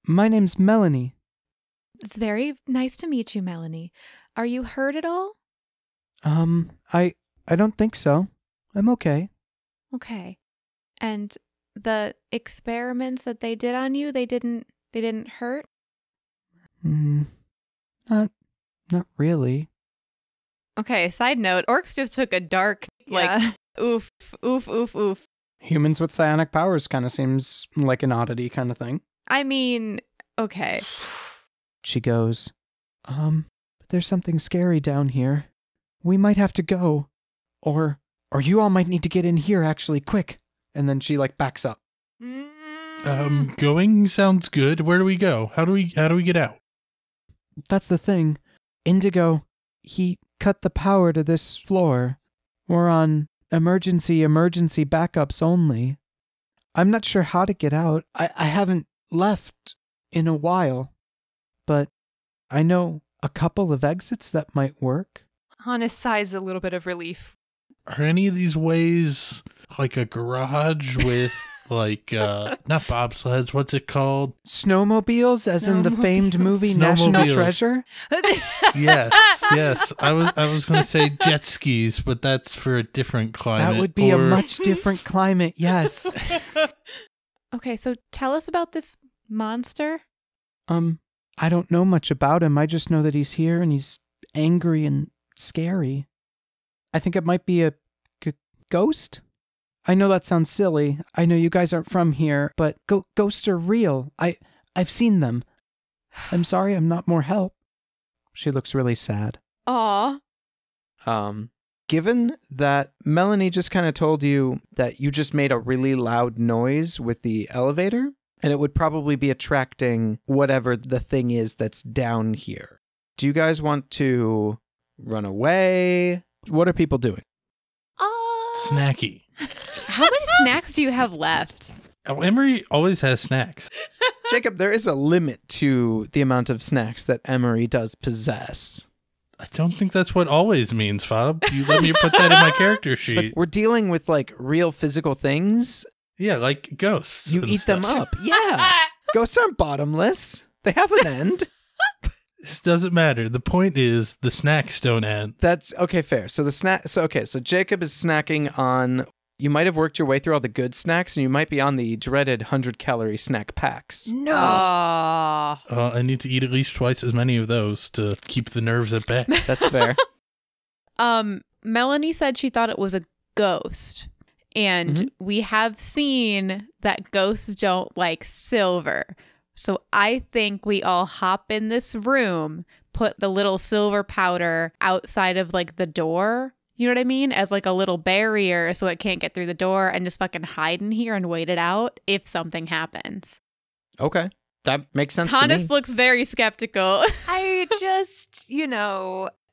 My name's Melanie. It's very nice to meet you, Melanie. Are you hurt at all? I don't think so. I'm okay. Okay. And the experiments that they did on you, they didn't hurt? Not really. Okay, side note, orcs just took a dark, like, oof. Humans with psionic powers kind of seems like an oddity kind of thing. I mean, okay. She goes, but there's something scary down here. We might have to go. Or you all might need to get in here, actually, quick. And then she, like, backs up. Going sounds good. Where do we go? How do we get out? That's the thing. Indigo, he cut the power to this floor. We're on emergency backups only. I'm not sure how to get out. I haven't left in a while, but I know a couple of exits that might work. Hannes sighs a little bit of relief. Are any of these ways like a garage with like not bobsleds, what's it called? Snowmobiles, as in the famed movie National Treasure? Yes. I was going to say jet skis, but that's for a different climate. That would be a much different climate, yes. Okay, so tell us about this monster. I don't know much about him. I just know that he's here and he's angry and scary. I think it might be a ghost. I know that sounds silly. I know you guys aren't from here, but ghosts are real. I've seen them. I'm sorry I'm not more help. She looks really sad. Aw. Given that Melanie just kind of told you that you just made a really loud noise with the elevator, and it would probably be attracting whatever the thing is that's down here. Do you guys want to run away? What are people doing? Snacky. How many snacks do you have left? Oh, Emery always has snacks. Jacob, there is a limit to the amount of snacks that Emery does possess. I don't think that's what always means, Fob. You let me put that in my character sheet. But we're dealing with like real physical things. Yeah, like ghosts. You eat them up. Yeah. Ghosts aren't bottomless. They have an end. This doesn't matter. The point is the snacks don't end. That's okay, fair. So the snack. So Jacob is snacking on You might have worked your way through all the good snacks, and you might be on the dreaded 100-calorie snack packs. No. I need to eat at least twice as many of those to keep the nerves at bay. That's fair. Melanie said she thought it was a ghost. And we have seen that ghosts don't like silver. So I think we all hop in this room, put the little silver powder outside of like the door. You know what I mean? As like a little barrier so it can't get through the door, and just fucking hide in here and wait it out if something happens. Okay. That makes sense to me. Hannes looks very skeptical. I just,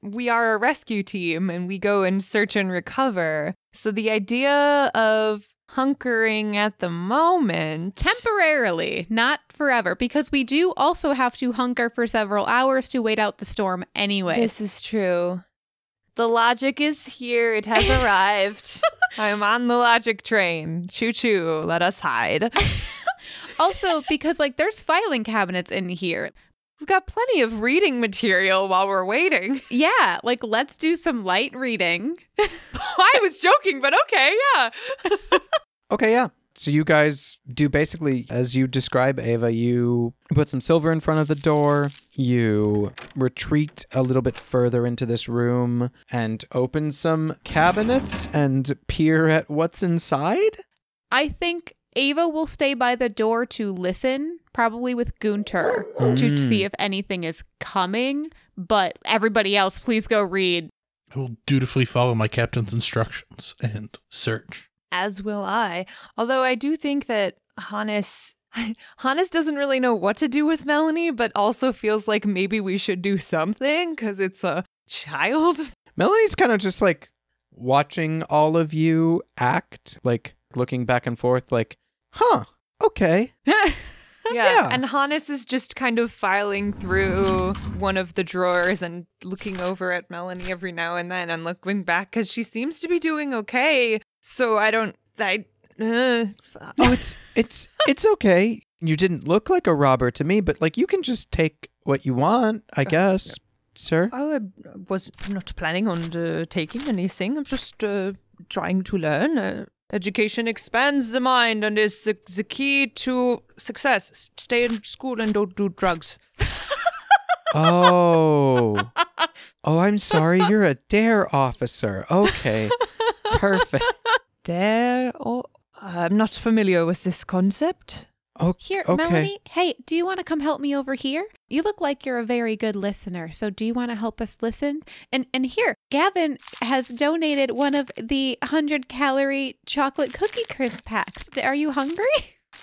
we are a rescue team and we go and search and recover. So the idea of hunkering at the moment. Temporarily, not forever, because we do also have to hunker for several hours to wait out the storm anyway. This is true. The logic is here. It has arrived. I'm on the logic train. Choo-choo. Let us hide. Also, because like there's filing cabinets in here. We've got plenty of reading material while we're waiting. Yeah, like let's do some light reading. I was joking, but okay, yeah. Okay, yeah. So you guys do basically, as you describe, Ava, you put some silver in front of the door, you retreat a little bit further into this room and open some cabinets and peer at what's inside? I think Ava will stay by the door to listen, probably with Gunter, to see if anything is coming. But everybody else, please go read. I will dutifully follow my captain's instructions and search. As will I. Although I do think that Hannes doesn't really know what to do with Melanie, but also feels like maybe we should do something because it's a child. Melanie's kind of just like watching all of you act, like looking back and forth like, huh, okay. Yeah, and Hannes is just kind of filing through one of the drawers and looking over at Melanie every now and then and looking back because she seems to be doing okay. So it's okay. You didn't look like a robber to me, but like you can just take what you want, I guess, sir. I was not planning on taking anything. I'm just trying to learn. Education expands the mind and is the key to success. Stay in school and don't do drugs. Oh, I'm sorry. You're a DARE officer. Okay, perfect. DARE? Oh, I'm not familiar with this concept. Oh, here, okay. Melanie, hey, do you want to come help me over here? You look like you're a very good listener, so do you want to help us listen? And here, Gavin has donated one of the 100-calorie chocolate cookie crisp packs. Are you hungry?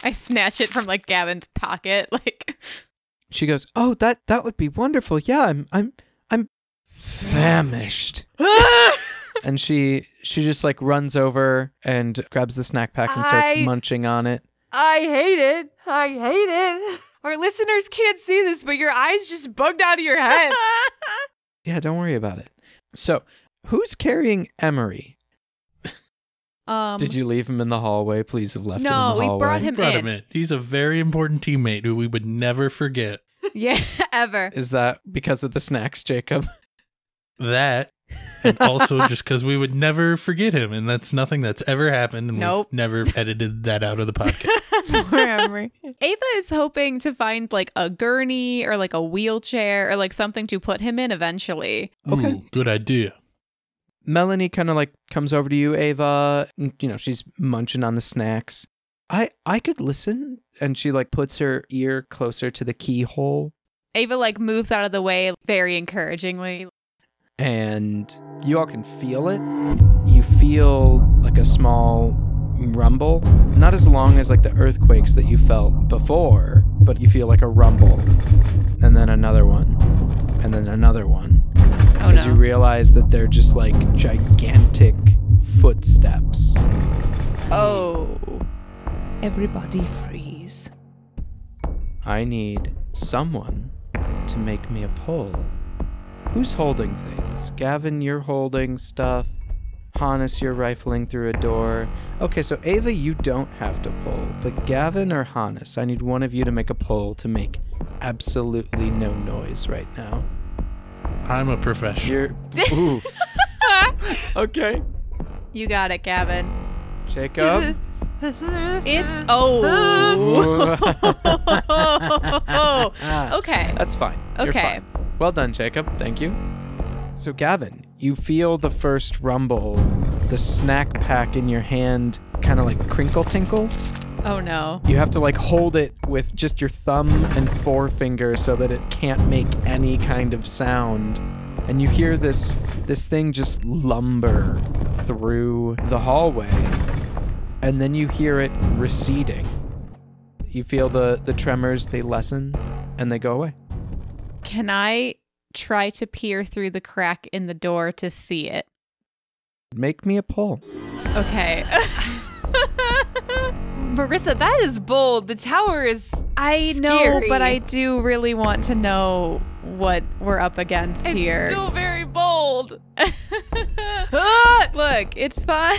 I snatch it from like Gavin's pocket, like. She goes, "Oh, that would be wonderful. Yeah, I'm famished." And she just like runs over and grabs the snack pack and starts munching on it. I hate it. Our listeners can't see this, but your eyes just bugged out of your head. Yeah, don't worry about it. So, who's carrying Emery? Did you leave him in the hallway? Please have left him in the hallway. No, we brought him in. He's a very important teammate who we would never forget. Yeah, ever. Is that because of the snacks, Jacob? That, and also just because we would never forget him, and that's nothing that's ever happened, and we've never edited that out of the podcast. Ava is hoping to find like a gurney or like a wheelchair or like something to put him in eventually. Okay. Ooh, good idea. Melanie kind of like comes over to you, Ava. You know, she's munching on the snacks. I could listen. And she like puts her ear closer to the keyhole. Ava like moves out of the way very encouragingly. And you all can feel it. You feel like a small rumble. Not as long as like the earthquakes that you felt before, but you feel like a rumble. And then another one. And then another one. Oh, as you realize that they're just like gigantic footsteps. Oh. Everybody freeze. I need someone to make me a pull. Who's holding things? Gavin, you're holding stuff. Hannes, you're rifling through a door. Okay, so Ava, you don't have to pull. But Gavin or Hannes, I need one of you to make a pull to make absolutely no noise right now. I'm a professional. Ooh. Okay. You got it, Gavin. Jacob? It's okay. That's fine. You're Okay. fine. Well done, Jacob. Thank you. So, Gavin, you feel the first rumble. The snack pack in your hand kind of like crinkle tinkles. Oh no. You have to like hold it with just your thumb and forefinger so that it can't make any kind of sound. And you hear this thing just lumber through the hallway. And then you hear it receding. You feel the tremors, they lessen and they go away. Can I try to peer through the crack in the door to see it? Make me a pull. Okay. Marissa, that is bold. The tower is I know, scary. but I do really want to know what we're up against here. It's still very bold. Look, it's fine.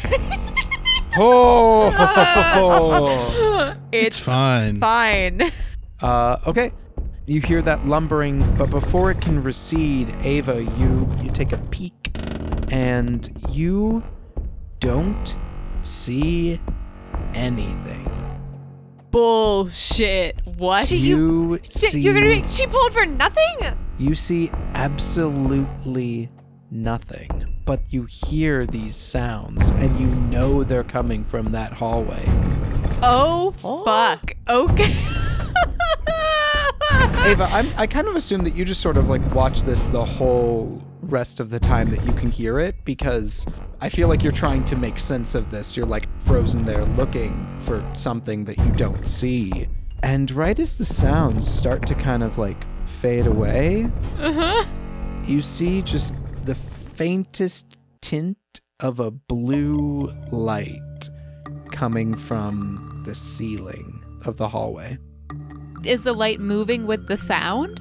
It's fine. Fine. Okay. You hear that lumbering, but before it can recede, Ava, you take a peek, and you don't see anything. Bullshit. What? You see... You're gonna make... She pulled for nothing? You see absolutely nothing, but you hear these sounds, and you know they're coming from that hallway. Oh, fuck. Okay. Ava, I kind of assume that you just sort of like watch this the whole rest of the time that you can hear it, because I feel like you're trying to make sense of this. You're like frozen there looking for something that you don't see. And right as the sounds start to kind of like fade away, you see just the faintest tint of a blue light coming from the ceiling of the hallway. Is the light moving with the sound?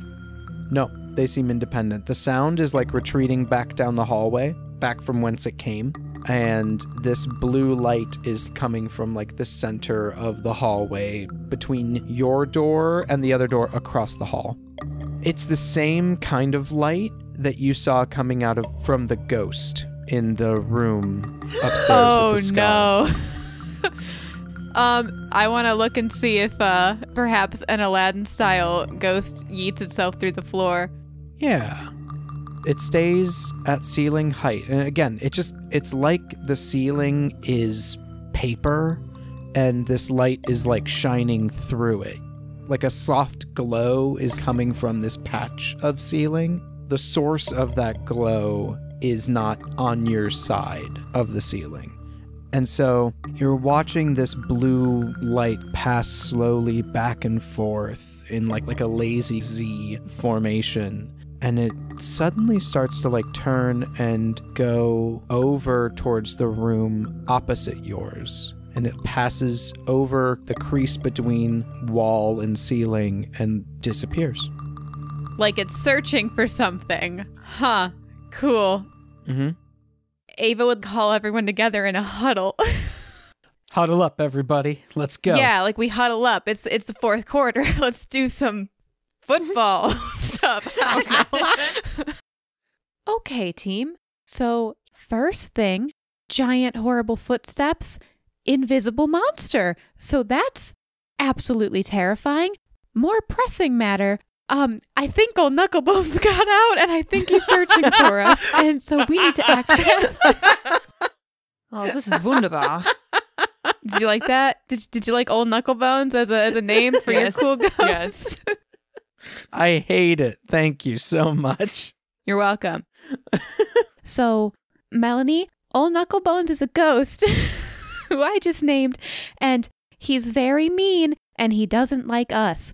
No, they seem independent. The sound is like retreating back down the hallway, back from whence it came. And this blue light is coming from like the center of the hallway between your door and the other door across the hall. It's the same kind of light that you saw coming out from the ghost in the room upstairs with the skull. No. I want to look and see if perhaps an Aladdin-style ghost yeets itself through the floor. Yeah. It stays at ceiling height. And again, it's like the ceiling is paper and this light is like shining through it. Like a soft glow is coming from this patch of ceiling. The source of that glow is not on your side of the ceiling. And so you're watching this blue light pass slowly back and forth in like a lazy Z formation. And it suddenly starts to like turn and go over towards the room opposite yours. And it passes over the crease between wall and ceiling and disappears. Like it's searching for something. Huh. Cool. Mm-hmm. Ava would call everyone together in a huddle. Huddle up, everybody. Let's go. Yeah, like we huddle up. It's the fourth quarter. Let's do some football stuff. I don't know. Okay, team. So first thing, giant horrible footsteps, invisible monster. So that's absolutely terrifying. More pressing matter. I think old Knucklebones got out and I think he's searching for us. And so we need to act fast. Oh, this is wunderbar. Did you like that? Did you like old Knucklebones as a name for your cool ghost? Yes. I hate it. Thank you so much. You're welcome. So, Melanie, old Knucklebones is a ghost who I just named, and he's very mean and he doesn't like us.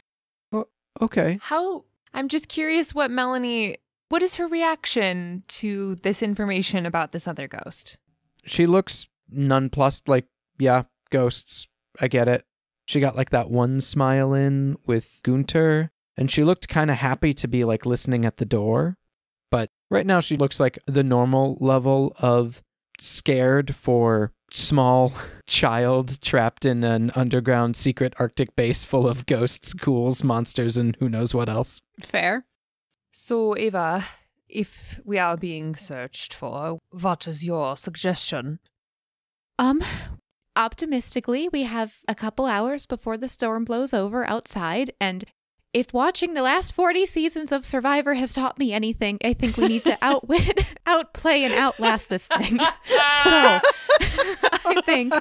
Okay. I'm just curious what is her reaction to this information about this other ghost? She looks nonplussed, like, yeah, ghosts. I get it. She got like that one smile in with Gunter, and she looked kind of happy to be like listening at the door. But right now she looks like the normal level of scared for small child trapped in an underground secret Arctic base full of ghosts, ghouls, monsters, and who knows what else. Fair. So, Ava, if we are being searched for, what is your suggestion? Optimistically, we have a couple hours before the storm blows over outside, and if watching the last 40 seasons of Survivor has taught me anything, I think we need to outwit, outplay, and outlast this thing. So, I think...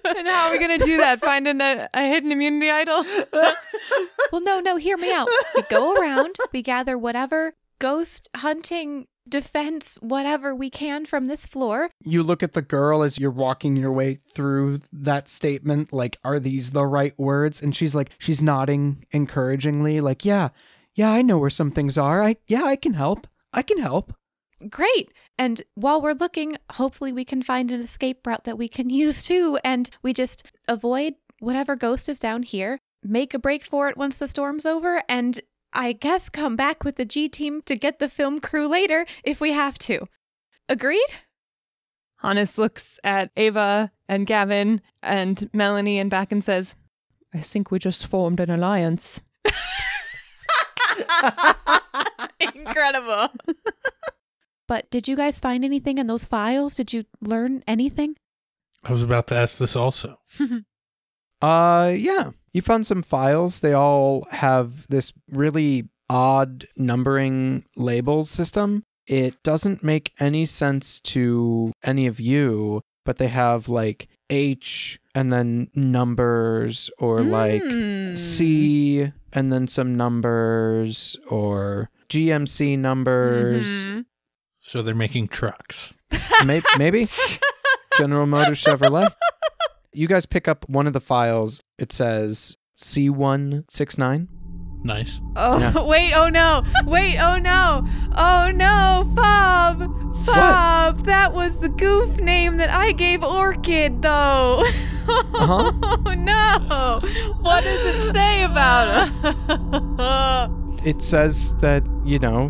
And how are we going to do that? Finding a hidden immunity idol? Well, no, hear me out. We go around, we gather whatever ghost hunting, defense, whatever we can from this floor. You look at the girl as you're walking your way through that statement, like, are these the right words? And she's nodding encouragingly, like, yeah, I know where some things are. I can help. Great. And while we're looking, hopefully we can find an escape route that we can use too. And we just avoid whatever ghost is down here, make a break for it once the storm's over, and I guess come back with the G team to get the film crew later if we have to. Agreed? Hannes looks at Ava and Gavin and Melanie and back and says, I think we just formed an alliance. Incredible. But did you guys find anything in those files? Did you learn anything? I was about to ask this also. Yeah. You found some files. They all have this really odd numbering label system. It doesn't make any sense to any of you, but they have like H and then numbers, or like C and then some numbers, or GMC numbers. Mm-hmm. So they're making trucks. Maybe. General Motors Chevrolet. You guys pick up one of the files. It says C169. Nice. Oh, Yeah. Wait, oh no. Oh no, Fob. What? That was the goof name that I gave Orchid, though. Uh-huh. Oh no. What does it say about him? It says that,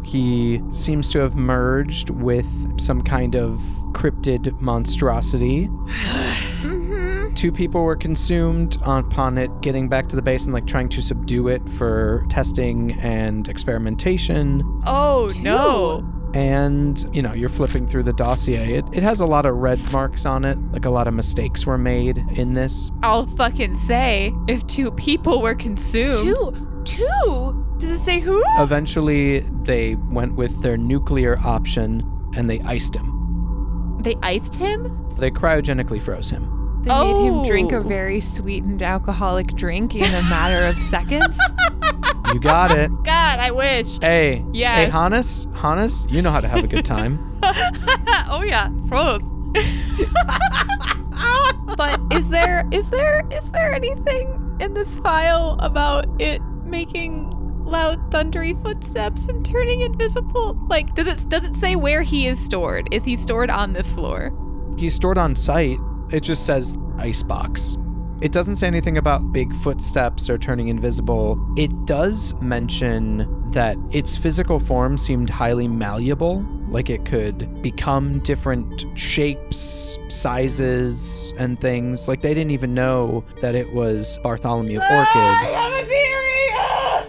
he seems to have merged with some kind of cryptid monstrosity. Mm-hmm. 2 people were consumed upon it getting back to the base and like trying to subdue it for testing and experimentation. Oh no. And, you're flipping through the dossier. It has a lot of red marks on it, like a lot of mistakes were made in this. I'll fucking say, if 2 people were consumed. Two? Does it say who? Eventually, they went with their nuclear option and they iced him. They iced him? They cryogenically froze him. They made him drink a Oh. very sweetened alcoholic drink in a matter of seconds. You got it. God, I wish. Hey. Yes. Hey, Hannes, you know how to have a good time. Oh yeah, froze. But is there anything in this file about it making loud thundery footsteps and turning invisible? Like, does it say where he is stored? Is he stored on this floor? He's stored on site. It just says icebox. It doesn't say anything about big footsteps or turning invisible. It does mention that its physical form seemed highly malleable, like it could become different shapes, sizes, and things. Like they didn't even know that it was Bartholomew Orchid I have a theory!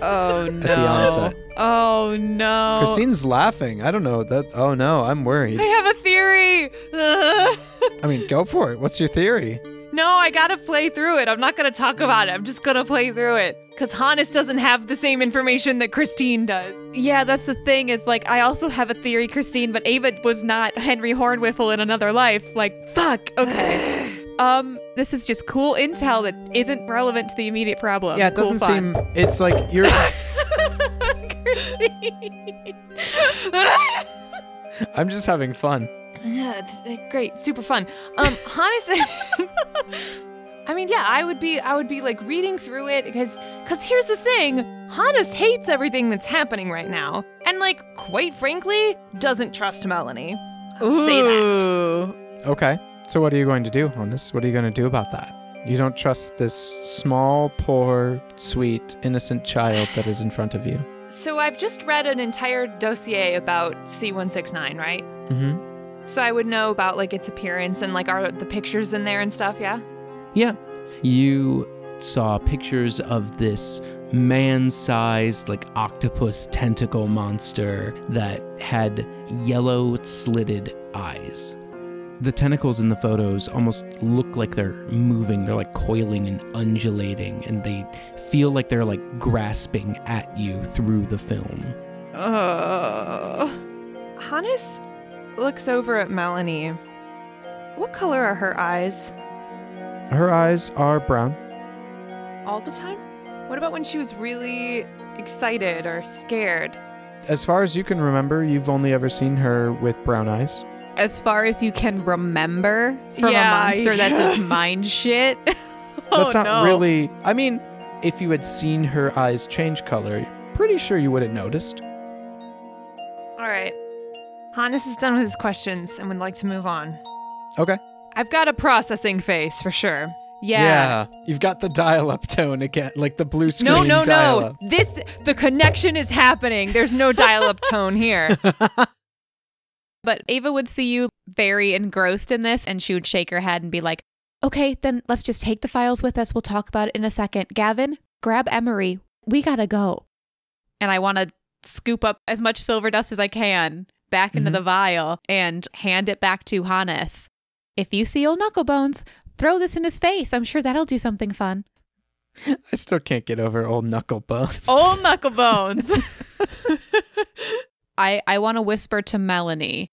Oh no. at the onset. Oh no. Christine's laughing. I don't know that. Oh no, I'm worried. I have a theory. I mean, go for it. What's your theory? No, I gotta play through it. I'm not gonna talk about it. I'm just gonna play through it. Because Hannes doesn't have the same information that Christine does. Yeah, that's the thing is, like, I also have a theory, Christine, but Ava was not Henry Hornwiffle in another life. Like, fuck. Okay. This is just cool intel that isn't relevant to the immediate problem. Yeah, it Cool doesn't fun. seem. It's like you're. Christine. I'm just having fun. Yeah, great, super fun. Hannes, I mean, yeah, I would be like reading through it because here's the thing, Hannes hates everything that's happening right now, and like, quite frankly, doesn't trust Melanie. I'll say that. Okay. So what are you going to do, Hannes? What are you going to do about that? You don't trust this small, poor, sweet, innocent child that is in front of you. So I've just read an entire dossier about C169, right? Mm-hmm. So I would know about like its appearance and like are the pictures in there and stuff, yeah? Yeah. You saw pictures of this man-sized, octopus tentacle monster that had yellow slitted eyes. The tentacles in the photos almost look like they're moving. They're like coiling and undulating, and they feel like they're like grasping at you through the film. Hannes looks over at Melanie. What color are her eyes? Her eyes are brown. All the time? What about when she was really excited or scared? As far as you can remember, you've only ever seen her with brown eyes. As far as you can remember from a monster that does mind shit. That's not really... I mean, if you had seen her eyes change color, pretty sure you would have noticed. All right. Hannes is done with his questions and would like to move on. Okay. I've got a processing face for sure. Yeah. You've got the dial-up tone again, like the blue screen dial-up. No. The connection is happening. There's no dial-up tone here. But Ava would see you very engrossed in this, and she would shake her head and be like, okay, then let's just take the files with us. We'll talk about it in a second. Gavin, grab Emery. We gotta go. And I want to scoop up as much silver dust as I can back into the vial and hand it back to Hannes. If you see old Knucklebones, throw this in his face. I'm sure that'll do something fun. I still can't get over old Knucklebones. Old Knucklebones. I want to whisper to Melanie.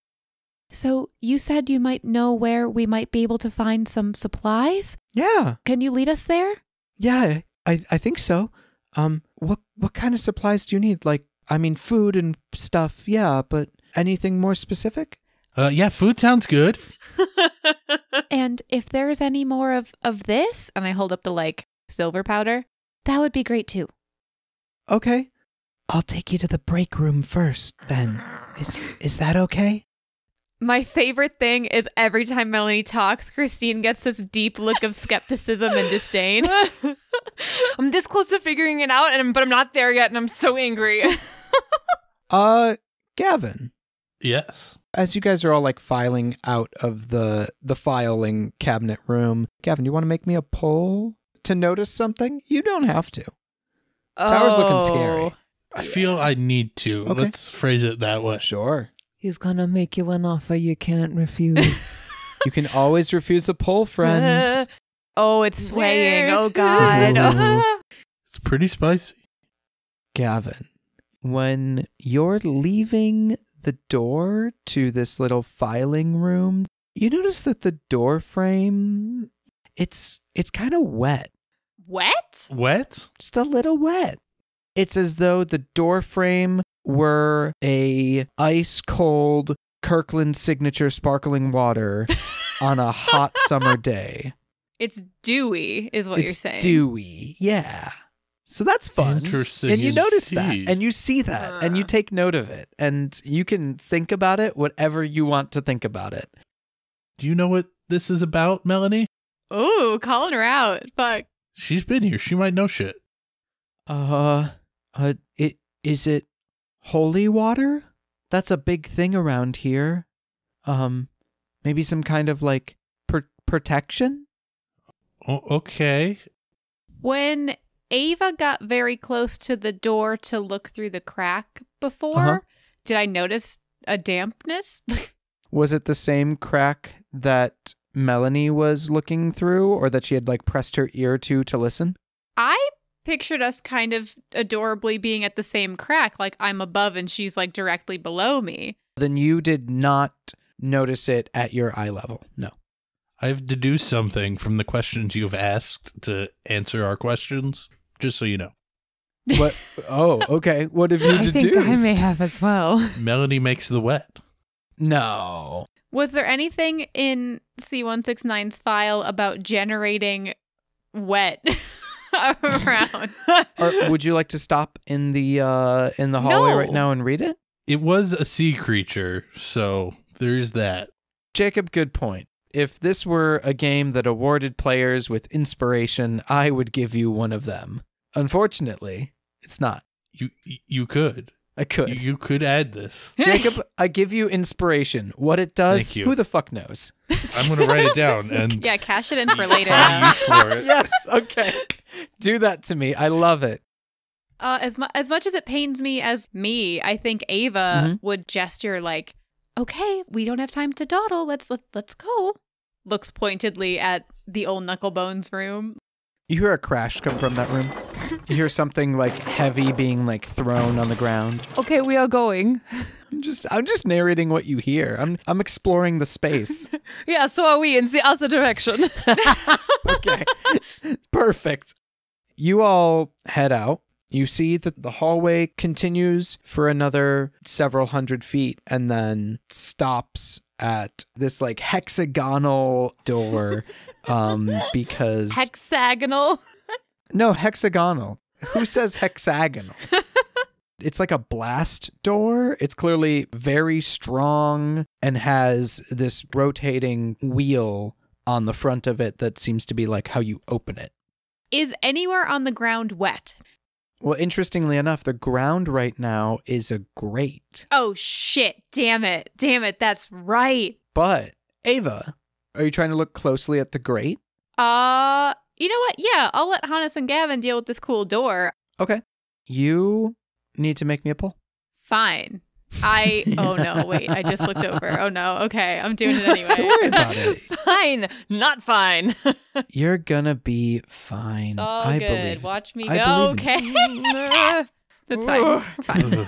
So you said you might know where we might be able to find some supplies? Yeah. Can you lead us there? Yeah, I think so. What kind of supplies do you need? Like, I mean, food and stuff, yeah, but anything more specific? Yeah, food sounds good. And if there's any more of this, and I hold up the, like, silver powder, that would be great too. Okay. I'll take you to the break room first, then. Is that okay? My favorite thing is every time Melanie talks, Christine gets this deep look of skepticism and disdain. I'm this close to figuring it out, but I'm not there yet, and I'm so angry. Gavin. Yes. As you guys are all like filing out of the filing cabinet room, Gavin, you want to make me a poll to notice something? You don't have to. Tower's looking scary. I feel I need to. Okay. Let's phrase it that way. Sure. He's gonna make you an offer you can't refuse. You can always refuse a poll, friends. Oh, it's swaying. Oh, God. It's pretty spicy. Gavin, when you're leaving the door to this little filing room, you notice that the door frame, it's kind of wet. Wet? Wet? Just a little wet. It's as though the door frame were a ice cold Kirkland signature sparkling water on a hot summer day. It's dewy, is what you're saying. It's dewy, yeah. So that's fun. Interesting. And you notice that, indeed. and you see that, and you take note of it, and you can think about it whatever you want to think about it. Do you know what this is about, Melanie? Ooh, calling her out. Fuck. She's been here. She might know shit. Is it holy water? That's a big thing around here. Maybe some kind of like protection? Oh, okay. When Ava got very close to the door to look through the crack before, did I notice a dampness? Was it the same crack that Melanie was looking through, or that she had like pressed her ear to listen? I pictured us kind of adorably being at the same crack, like I'm above and she's like directly below me. Then you did not notice it at your eye level. No. I've deduced something from the questions you've asked to answer our questions, just so you know. What? Oh, okay. What have you I deduced? think I may have as well. Melanie makes the wet. No. Was there anything in C169's file about generating wet around? Or would you like to stop in the hallway right now and read it? It was a sea creature, so there's that. Jacob, good point. If this were a game that awarded players with inspiration, I would give you one of them. Unfortunately, it's not. You could. I could. You could add this. Jacob, I give you inspiration. What it does, Thank you. who the fuck knows? I'm going to write it down and Yeah, cash it in for later. find use for it. Yes, okay. Do that to me. I love it. As much as it pains me as me, I think Ava would gesture like, Okay, we don't have time to dawdle. Let's go. Looks pointedly at the old Knucklebones room. You hear a crash come from that room. You hear something like heavy being like thrown on the ground. Okay, we are going. I'm just narrating what you hear. I'm exploring the space. Yeah, so are we in the other direction. Okay. Perfect. You all head out. You see that the hallway continues for another several hundred feet and then stops at this like hexagonal door because... Hexagonal? No, hexagonal. Who says hexagonal? It's like a blast door. It's clearly very strong and has this rotating wheel on the front of it that seems to be like how you open it. Is anywhere on the ground wet? Well, interestingly enough, the ground right now is a grate. Oh, shit. Damn it. That's right. But, Ava, are you trying to look closely at the grate? You know what? Yeah, I'll let Hannes and Gavin deal with this cool door. Okay. You need to make me a pull. Fine. Oh no, wait, I just looked over. Oh no, okay, I'm doing it anyway. Don't worry about it. Fine, not fine. You're gonna be fine. It's all I good. believe. Watch me I go. believe Okay. That's fine. We're fine.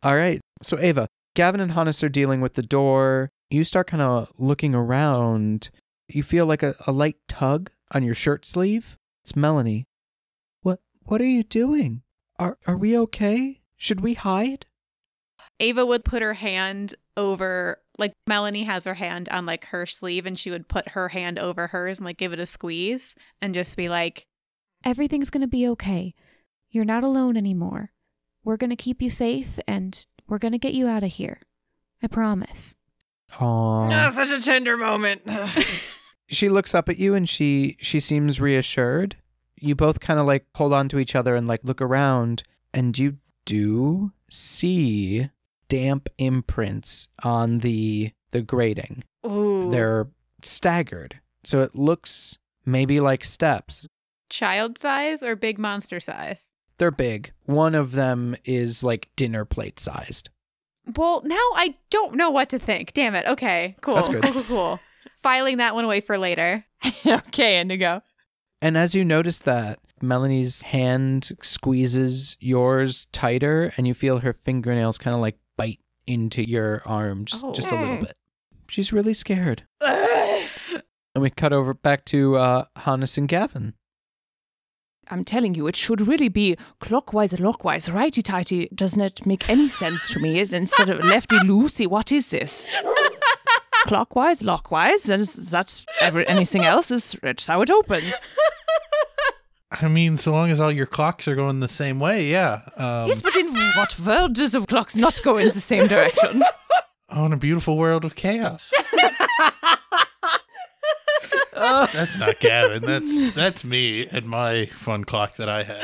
All right. So, Ava, Gavin and Hannes are dealing with the door. You start kind of looking around. You feel like a light tug on your shirt sleeve. It's Melanie. What are you doing? Are we okay? Should we hide? Ava would put her hand over, like Melanie has her hand on like her sleeve, and she would put her hand over hers and like give it a squeeze and just be like, everything's going to be okay. You're not alone anymore. We're going to keep you safe and we're going to get you out of here. I promise. Aww. Oh, such a tender moment. She looks up at you and she seems reassured. You both kind of like hold on to each other and like look around, and you do see damp imprints on the grating. ooh, They're staggered. So it looks maybe like steps. child size or big monster size? They're big. One of them is like dinner plate sized. Well, now I don't know what to think. Damn it. Okay, cool. That's good. Cool. Filing that one away for later. Okay, Indigo. And as you notice that, Melanie's hand squeezes yours tighter and you feel her fingernails kind of like bite into your arm just a little bit. She's really scared. And we cut over back to Hannes and Gavin. I'm telling you, it should really be clockwise and lockwise, righty-tighty. Doesn't it make any sense to me? Instead of lefty-loosey, what is this? Clockwise, lockwise, and that's anything else is it's how it opens. I mean, so long as all your clocks are going the same way, yeah. Yes, but in what world does the clocks not go in the same direction? Oh, in a beautiful world of chaos. That's not Gavin. That's me and my fun clock that I had.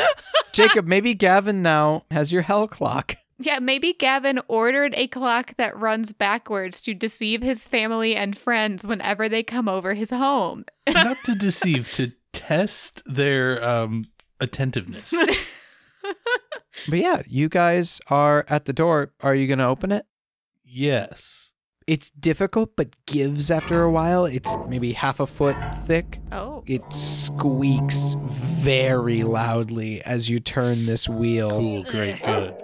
Jacob, maybe Gavin now has your hell clock. Yeah, maybe Gavin ordered a clock that runs backwards to deceive his family and friends whenever they come over his home. Not to deceive, to test their attentiveness. But yeah, you guys are at the door. Are you going to open it? Yes. It's difficult, but gives after a while. It's maybe half a foot thick. Oh. It squeaks very loudly as you turn this wheel. Cool, great, good.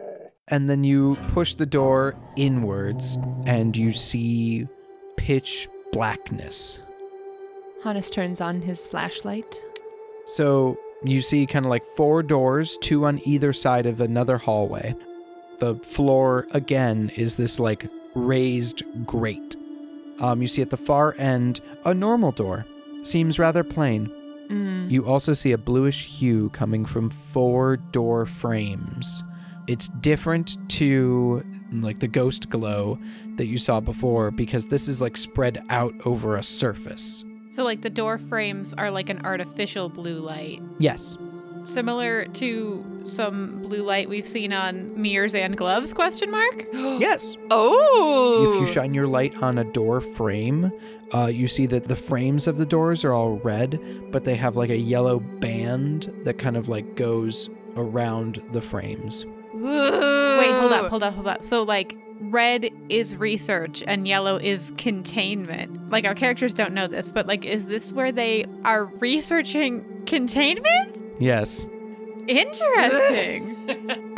And then you push the door inwards and you see pitch blackness. Hannes turns on his flashlight. So you see kind of like 4 doors, 2 on either side of another hallway. The floor, again, is this like raised grate. You see at the far end a normal door. Seems rather plain. You also see a bluish hue coming from 4 door frames. It's different to like the ghost glow that you saw before because this is like spread out over a surface. So like the door frames are like an artificial blue light. Yes. Similar to some blue light we've seen on mirrors and gloves, ? Yes. Oh! If you shine your light on a door frame, you see that the frames of the doors are all red, but they have like a yellow band that kind of like goes around the frames. Wait, hold up. So like red is research and yellow is containment. Like our characters don't know this, but like is this where they are researching containment? Yes. Interesting.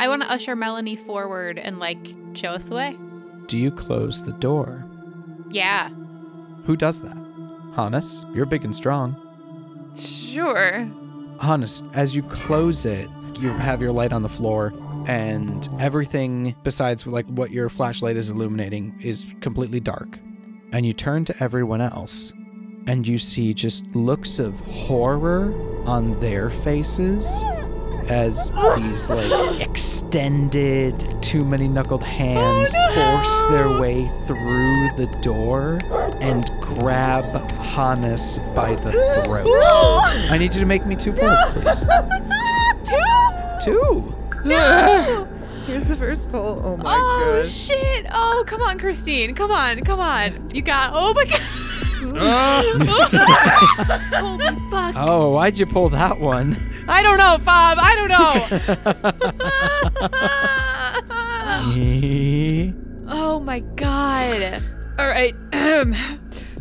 I want to usher Melanie forward and like show us the way. Do you close the door? Yeah. Who does that? Hannes, you're big and strong. Sure. Hannes, as you close it, you have your light on the floor, and everything besides like what your flashlight is illuminating is completely dark. And you turn to everyone else, and you see just looks of horror on their faces as these like extended, too many knuckled hands force their way through the door and grab Hannes by the throat. I need you to make me 2 pulls, please. 2? No! Here's the first pull. Oh my god. Oh shit! Oh, come on, Christine. Come on. You got. Oh my god. Holy fuck. Oh, why'd you pull that one? I don't know, Bob. I don't know. Oh my god. All right.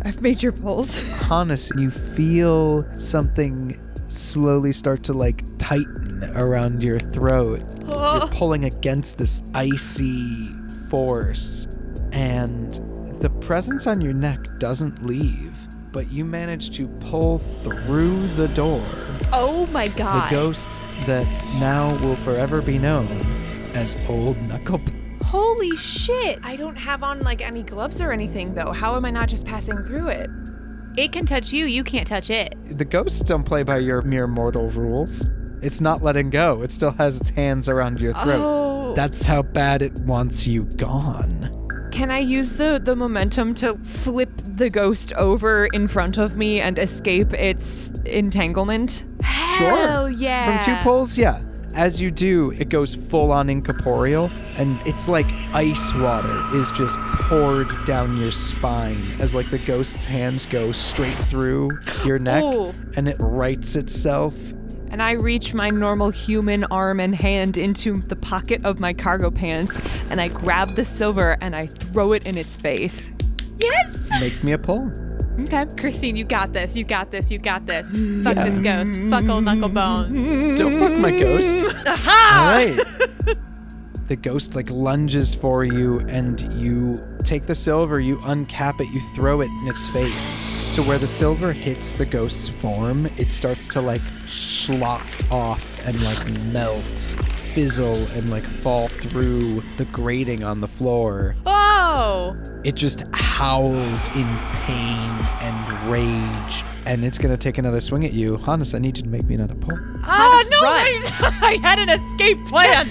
I've made your pulls. Hannes, you feel something slowly start to like tighten around your throat. You're pulling against this icy force, and the presence on your neck doesn't leave, but you manage to pull through the door. Oh my god. The ghost that now will forever be known as Old Knucklebones. Holy shit. I don't have on like any gloves or anything though. How am I not just passing through it? It can touch you can't touch it. The ghosts don't play by your mere mortal rules. It's not letting go. It still has its hands around your throat. Oh. That's how bad it wants you gone. Can I use the momentum to flip the ghost over in front of me and escape its entanglement? Hell yeah. From 2 pulls, yeah. As you do, it goes full on incorporeal, and it's like ice water is just poured down your spine as like the ghost's hands go straight through your neck, and it rights itself. And I reach my normal human arm and hand into the pocket of my cargo pants, and I grab the silver and I throw it in its face. Yes! Make me a pull. Okay. Christine, you got this. Fuck this ghost. Fuck Old Knucklebones. Don't fuck my ghost. Aha! All right. The ghost like lunges for you, and you take the silver, you uncap it, you throw it in its face. So where the silver hits the ghost's form, it starts to like schlock off and like melt, fizzle, and like fall through the grating on the floor. Oh! It just howls in pain and rage, and it's gonna take another swing at you. Hannes, I need you to make me another pull. Oh, no! I had an escape plan!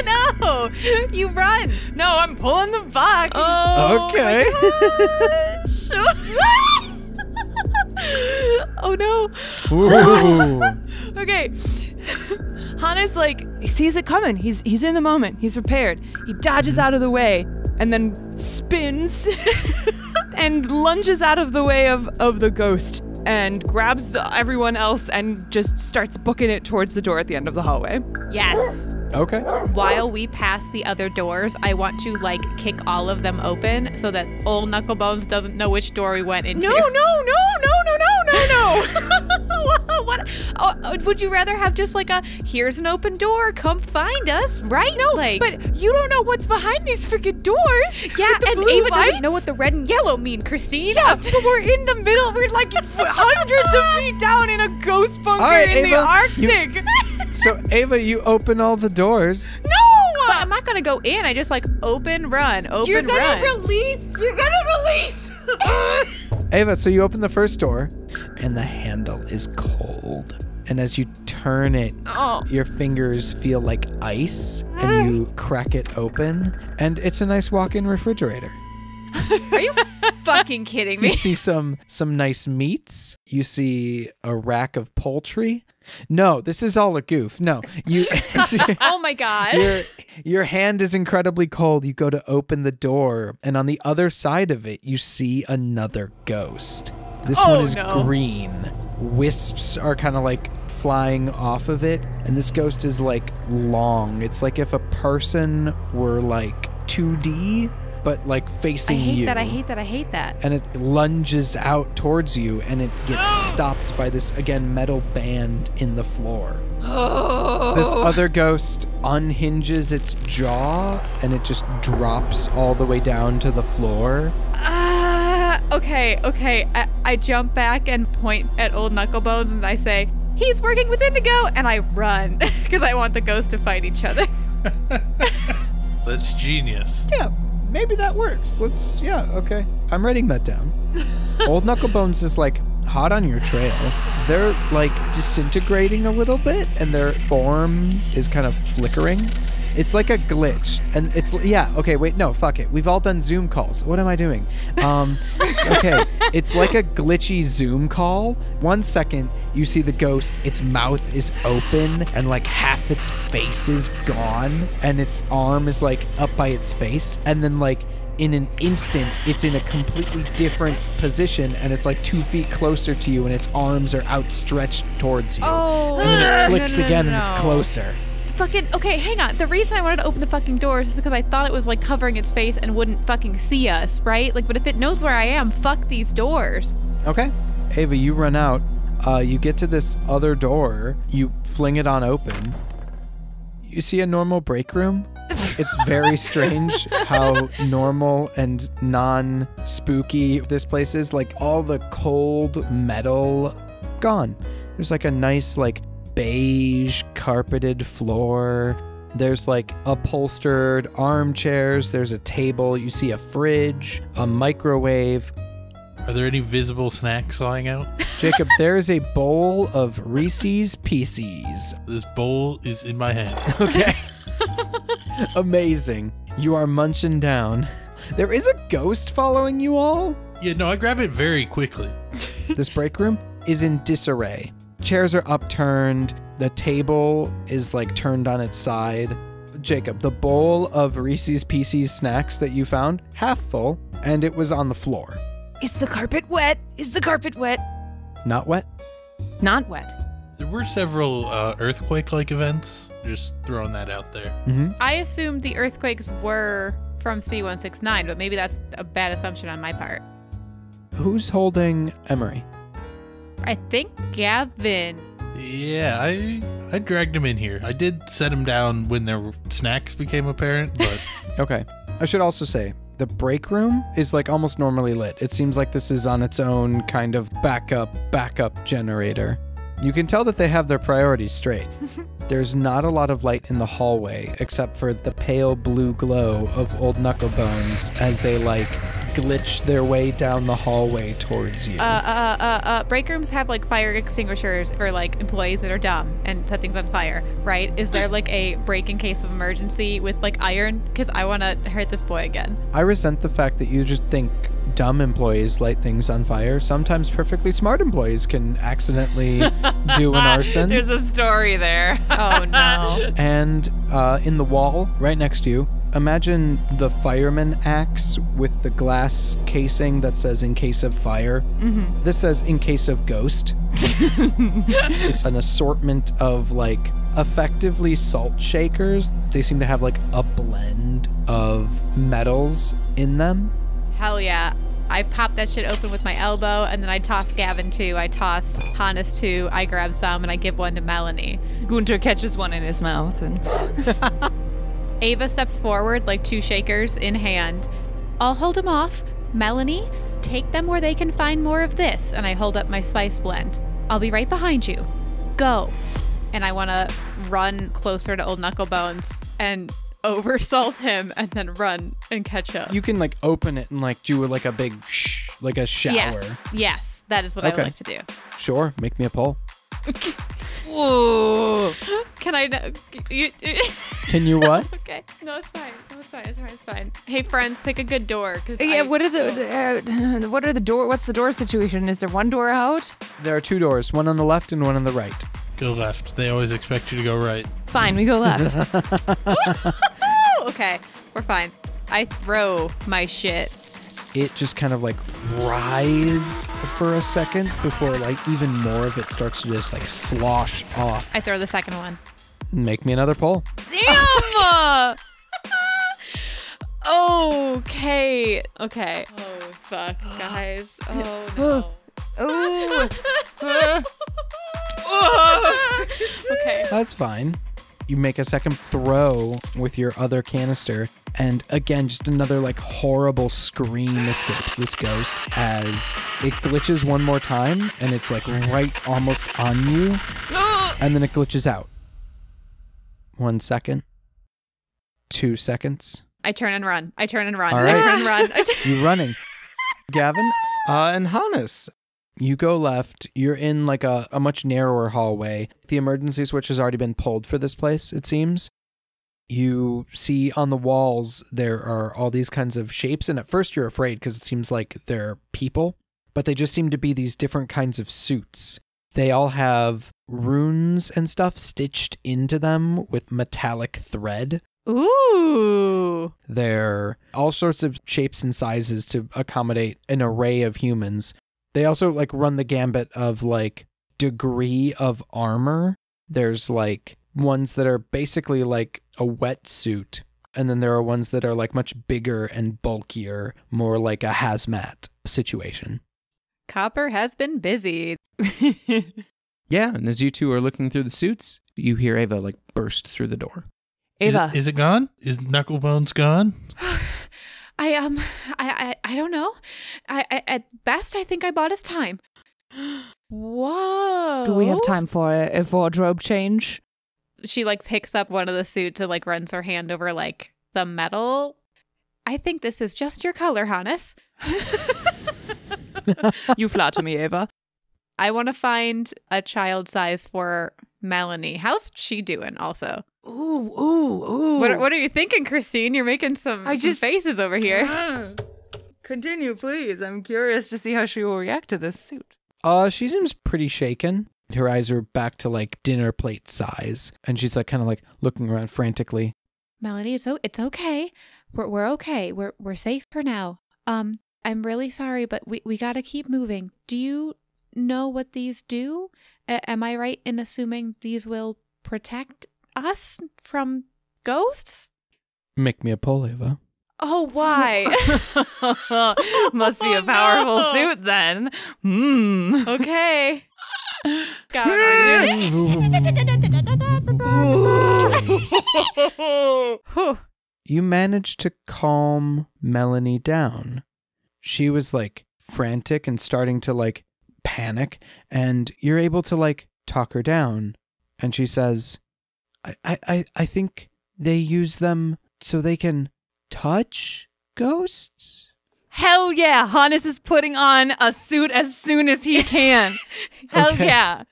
No! You run! No, I'm pulling them back. Oh, okay. Oh no. Ooh. Okay. Hannes like sees it coming. He's in the moment. He's prepared. He dodges out of the way and then spins and lunges out of the way of the ghost and grabs everyone else and just starts booking it towards the door at the end of the hallway. Yes. Okay. While we pass the other doors, I want to like kick all of them open so that Old Knucklebones doesn't know which door we went into. No. What? Oh, would you rather have just like here's an open door, come find us, right? No, like, but you don't know what's behind these freaking doors. Yeah, and Ava lights? doesn't know what the red and yellow mean, Christine. Yeah, but we're in the middle. We're like hundreds of feet down in a ghost bunker right, in the Ava, Arctic. So Ava, you open all the doors. No! But I'm not gonna go in. I just like open, run. You're gonna release. Ava, so you open the first door, and the handle is cold. And as you turn it, your fingers feel like ice, and you crack it open, and it's a nice walk-in refrigerator. Are you fucking kidding me? You see some nice meats. You see a rack of poultry. No, this is all a goof. No, you. Oh my god. Your hand is incredibly cold. You go to open the door, and on the other side of it, you see another ghost. This one is green. Wisps are kind of like flying off of it, and this ghost is like long. It's like if a person were like 2D, but like facing you. I hate that. And it lunges out towards you, and it gets stopped by this, again, metal band in the floor. This other ghost unhinges its jaw, and it just drops all the way down to the floor. Okay. I jump back and point at Old Knucklebones, and I say, he's working with Indigo, and I run, because I want the ghosts to fight each other. That's genius. Yeah. Maybe that works. Okay. I'm writing that down. Old Knucklebones is like hot on your trail. They're like disintegrating a little bit, and their form is kind of flickering. It's like a glitch, and it's fuck it. We've all done Zoom calls. What am I doing? Okay, it's like a glitchy Zoom call. 1 second, you see the ghost, its mouth is open, and like half its face is gone, and its arm is like up by its face, and then like in an instant, it's in a completely different position, and it's like 2 feet closer to you, and its arms are outstretched towards you. Oh, and then it flicks again, and it's closer. Okay, hang on. The reason I wanted to open the fucking doors is because I thought it was like covering its face and wouldn't fucking see us, right? Like, but if it knows where I am, fuck these doors. Okay. Ava, you run out. You get to this other door. You fling it on open. You see a normal break room. It's very strange how normal and non-spooky this place is. Like, all the cold metal gone. There's like a nice, like, beige carpeted floor. There's like upholstered armchairs. There's a table. You see a fridge, a microwave. Are there any visible snacks lying out? Jacob, there is a bowl of Reese's Pieces. This bowl is in my hand. Okay. Amazing. You are munching down. There is a ghost following you all. Yeah, no, I grab it very quickly. This break room is in disarray. Chairs are upturned. The table is like turned on its side. Jacob, the bowl of Reese's Pieces snacks that you found, half full, and it was on the floor. Is the carpet wet? Not wet? Not wet. There were several earthquake-like events. Just throwing that out there. Mm-hmm. I assumed the earthquakes were from C-169, but maybe that's a bad assumption on my part. Who's holding Emery? I think Gavin. Yeah, I dragged him in here. I did set him down when their snacks became apparent, but... Okay. I should also say, the break room is like almost normally lit. It seems like this is on its own kind of backup generator. You can tell that they have their priorities straight. There's not a lot of light in the hallway except for the pale blue glow of Old Knucklebones as they like glitch their way down the hallway towards you. Break rooms have like fire extinguishers for like employees that are dumb and set things on fire, right? Is there like a break in case of emergency with like iron? Because I want to hurt this boy again. I resent the fact that you just think dumb employees light things on fire. Sometimes perfectly smart employees can accidentally do an arson. There's a story there. Oh no. And in the wall right next to you, imagine the fireman axe with the glass casing that says in case of fire. Mm-hmm. This says in case of ghost. It's an assortment of like effectively salt shakers. They seem to have like a blend of metals in them. Hell yeah. I pop that shit open with my elbow, and then I toss Gavin 2. I toss Hannes 2. I grab some, and I give one to Melanie. Gunter catches one in his mouth and... Ava steps forward like 2 shakers in hand. I'll hold them off. Melanie, take them where they can find more of this. And I hold up my spice blend. I'll be right behind you. Go. And I want to run closer to Old Knucklebones and oversalt him and then run and catch up. You can like open it and like do like a big like a shower. Yes, that is what I would like to do. Sure, make me a pull. Whoa. Can I Can you what? Okay. No, it's fine. It's fine. Hey friends, pick a good door. Yeah, what's the door situation? Is there one door out? There are 2 doors, one on the left and one on the right. Go left. They always expect you to go right. Fine, we go left. Okay, we're fine. I throw my shit it just kind of like writhes for a second before like even more of it starts to just like slosh off. I throw the second one. Make me another poll. Damn! Okay. Okay. Oh, fuck, guys. Oh, no. Okay. That's fine. You make a second throw with your other canister, and again, just another like horrible scream escapes this ghost as it glitches one more time, and it's like right almost on you, and then it glitches out. 1 second. 2 seconds. I turn and run. All right. I turn and run. You're running. Gavin and Hannes. You go left. You're in like a much narrower hallway. The emergency switch has already been pulled for this place, it seems. You see on the walls there are all these kinds of shapes, and at first you're afraid because it seems like they're people, but they just seem to be these different kinds of suits. They all have runes and stuff stitched into them with metallic thread. Ooh. They're all sorts of shapes and sizes to accommodate an array of humans. They also like run the gambit of like degree of armor. There's like ones that are basically like a wetsuit, and then there are ones that are like much bigger and bulkier, more like a hazmat situation. Copper has been busy. Yeah, and as you two are looking through the suits, you hear Ava like burst through the door. Ava. Is it gone? Is Knucklebones gone? I don't know. I at best I think I bought his time. Whoa. Do we have time for a wardrobe change? She like picks up one of the suits and like runs her hand over like the metal. I think this is just your color, Hannes. You flatter me, Ava. I want to find a child size for Melanie. How's she doing also? Ooh. What are you thinking, Christine? You're making some faces over here. Continue, please. I'm curious to see how she will react to this suit. She seems pretty shaken. Her eyes are back to like dinner plate size, and she's like kind of like looking around frantically. Melanie, it's okay. We're okay. We're safe for now. I'm really sorry, but we gotta keep moving. Do you know what these do? Am I right in assuming these will protect us from ghosts? Make me a poll, Ava. Oh, why? Must be a powerful suit then. Okay. You managed to calm Melanie down. She was like frantic and starting to like panic, and you're able to like talk her down. And she says, I think they use them so they can touch ghosts. Hell yeah, Hannes is putting on a suit as soon as he can. Hell Okay. yeah.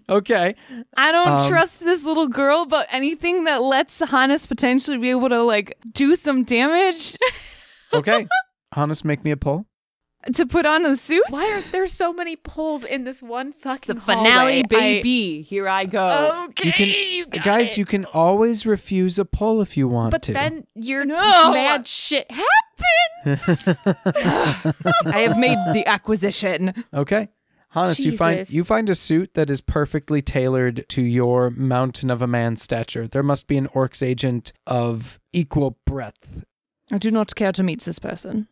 Okay. I don't trust this little girl, but anything that lets Hannes potentially be able to like do some damage Okay. Hannes, make me a poll. to put on a suit. Why are there so many poles in this one fucking The finale, hallway? baby. Here I go. Okay, you got Guys, it. you can always refuse a poll if you want But to. then your No. mad shit happens. I have made the acquisition. Okay. Hannes, Jesus. you find a suit that is perfectly tailored to your mountain of a man's stature. There must be an ORCS agent of equal breadth. I do not care to meet this person.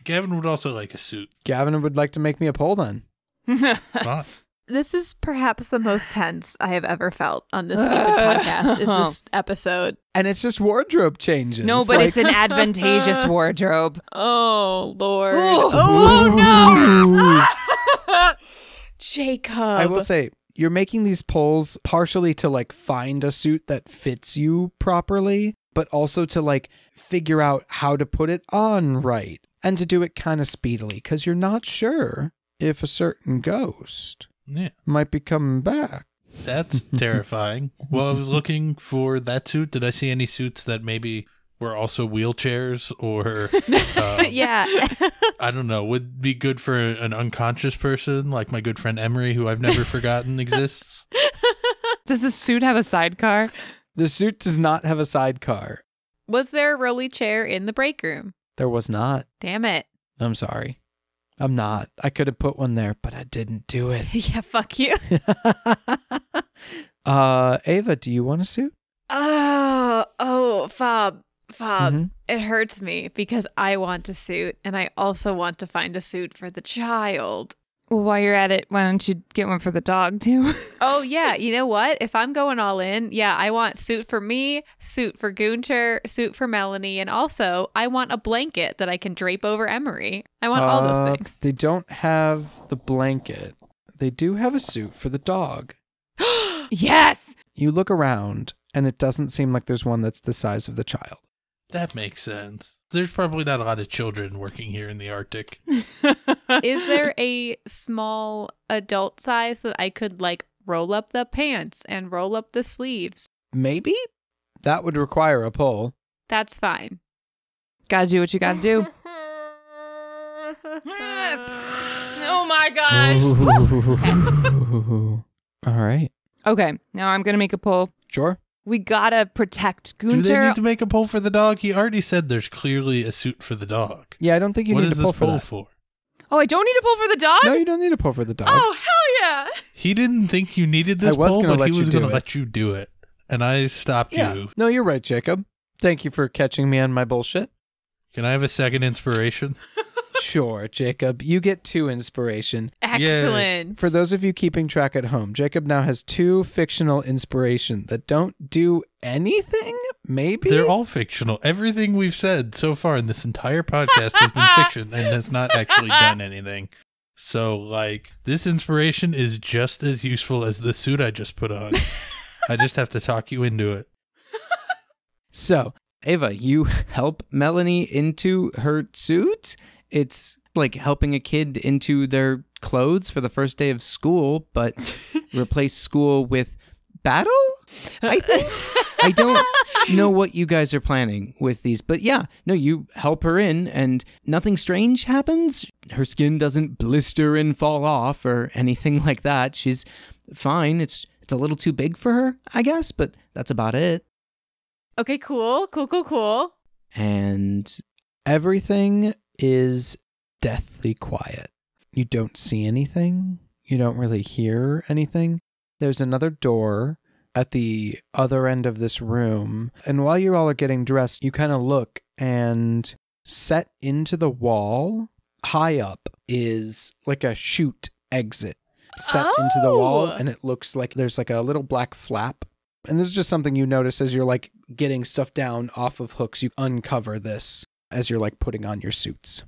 Gavin would also like a suit. Gavin would like to make me a poll then. Fine. This is perhaps the most tense I have ever felt on this stupid podcast, is this episode. And it's just wardrobe changes. No, but Like- it's an advantageous wardrobe. Oh, Lord. Ooh. Oh, no. Jacob. I will say, you're making these polls partially to like find a suit that fits you properly, but also to like figure out how to put it on right and to do it kind of speedily because you're not sure if a certain ghost Yeah, might be coming back. that's terrifying. Well, I was looking for that suit. Did I see any suits that maybe were also wheelchairs or, Yeah. I don't know, would be good for an unconscious person like my good friend Emery, who I've never forgotten exists? Does the suit have a sidecar? The suit does not have a sidecar. Was there a rolly chair in the break room? There was not. Damn it. I'm sorry. I'm not. I could have put one there, but I didn't do it. Yeah, fuck you. Ava, do you want a suit? Fob. Mhm. It hurts me because I want a suit and I also want to find a suit for the child. Well, while you're at it, why don't you get one for the dog too? Oh, yeah. You know what? If I'm going all in, yeah, I want suit for me, suit for Gunter, suit for Melanie, and also I want a blanket that I can drape over Emery. I want all those things. They don't have the blanket. They do have a suit for the dog. Yes! You look around, and it doesn't seem like there's one that's the size of the child. That makes sense. There's probably not a lot of children working here in the Arctic. Is there a small adult size that I could like roll up the pants and roll up the sleeves? Maybe? That would require a pull. That's fine. Gotta do what you gotta do. Oh my gosh! All right. Okay, now I'm gonna make a pull. Sure. We gotta protect Do they Gunter. need to make a poll for the dog? He already said there's clearly a suit for the dog. Yeah, I don't think you What need is to pull this for poll that. for? Oh, I don't need a pull for the dog? No, you don't need to pull for the dog. Oh, hell yeah! He didn't think you needed this I was poll, gonna but let he you was do going to it. let you do it. And I stopped Yeah. you. No, you're right, Jacob. Thank you for catching me on my bullshit. Can I have a second inspiration? Sure, Jacob. You get 2 inspiration. Excellent. For those of you keeping track at home, Jacob now has 2 fictional inspiration that don't do anything? Maybe? They're all fictional. Everything we've said so far in this entire podcast has been fiction and has not actually done anything. So, like, this inspiration is just as useful as the suit I just put on. I just have to talk you into it. So, Ava, you help Melanie into her suit. It's like helping a kid into their clothes for the first day of school, but replace school with battle? I think. I don't know what you guys are planning with these, but yeah, no, you help her in and nothing strange happens. Her skin doesn't blister and fall off or anything like that. She's fine. It's a little too big for her, I guess, but that's about it. Okay, cool. And everything is deathly quiet. You don't see anything. You don't really hear anything. There's another door at the other end of this room. And while you all are getting dressed, you kind of look, and set into the wall, high up, is like a chute exit set into the wall. And it looks like there's like a little black flap. And this is just something you notice as you're like getting stuff down off of hooks. You uncover this as you're like putting on your suits.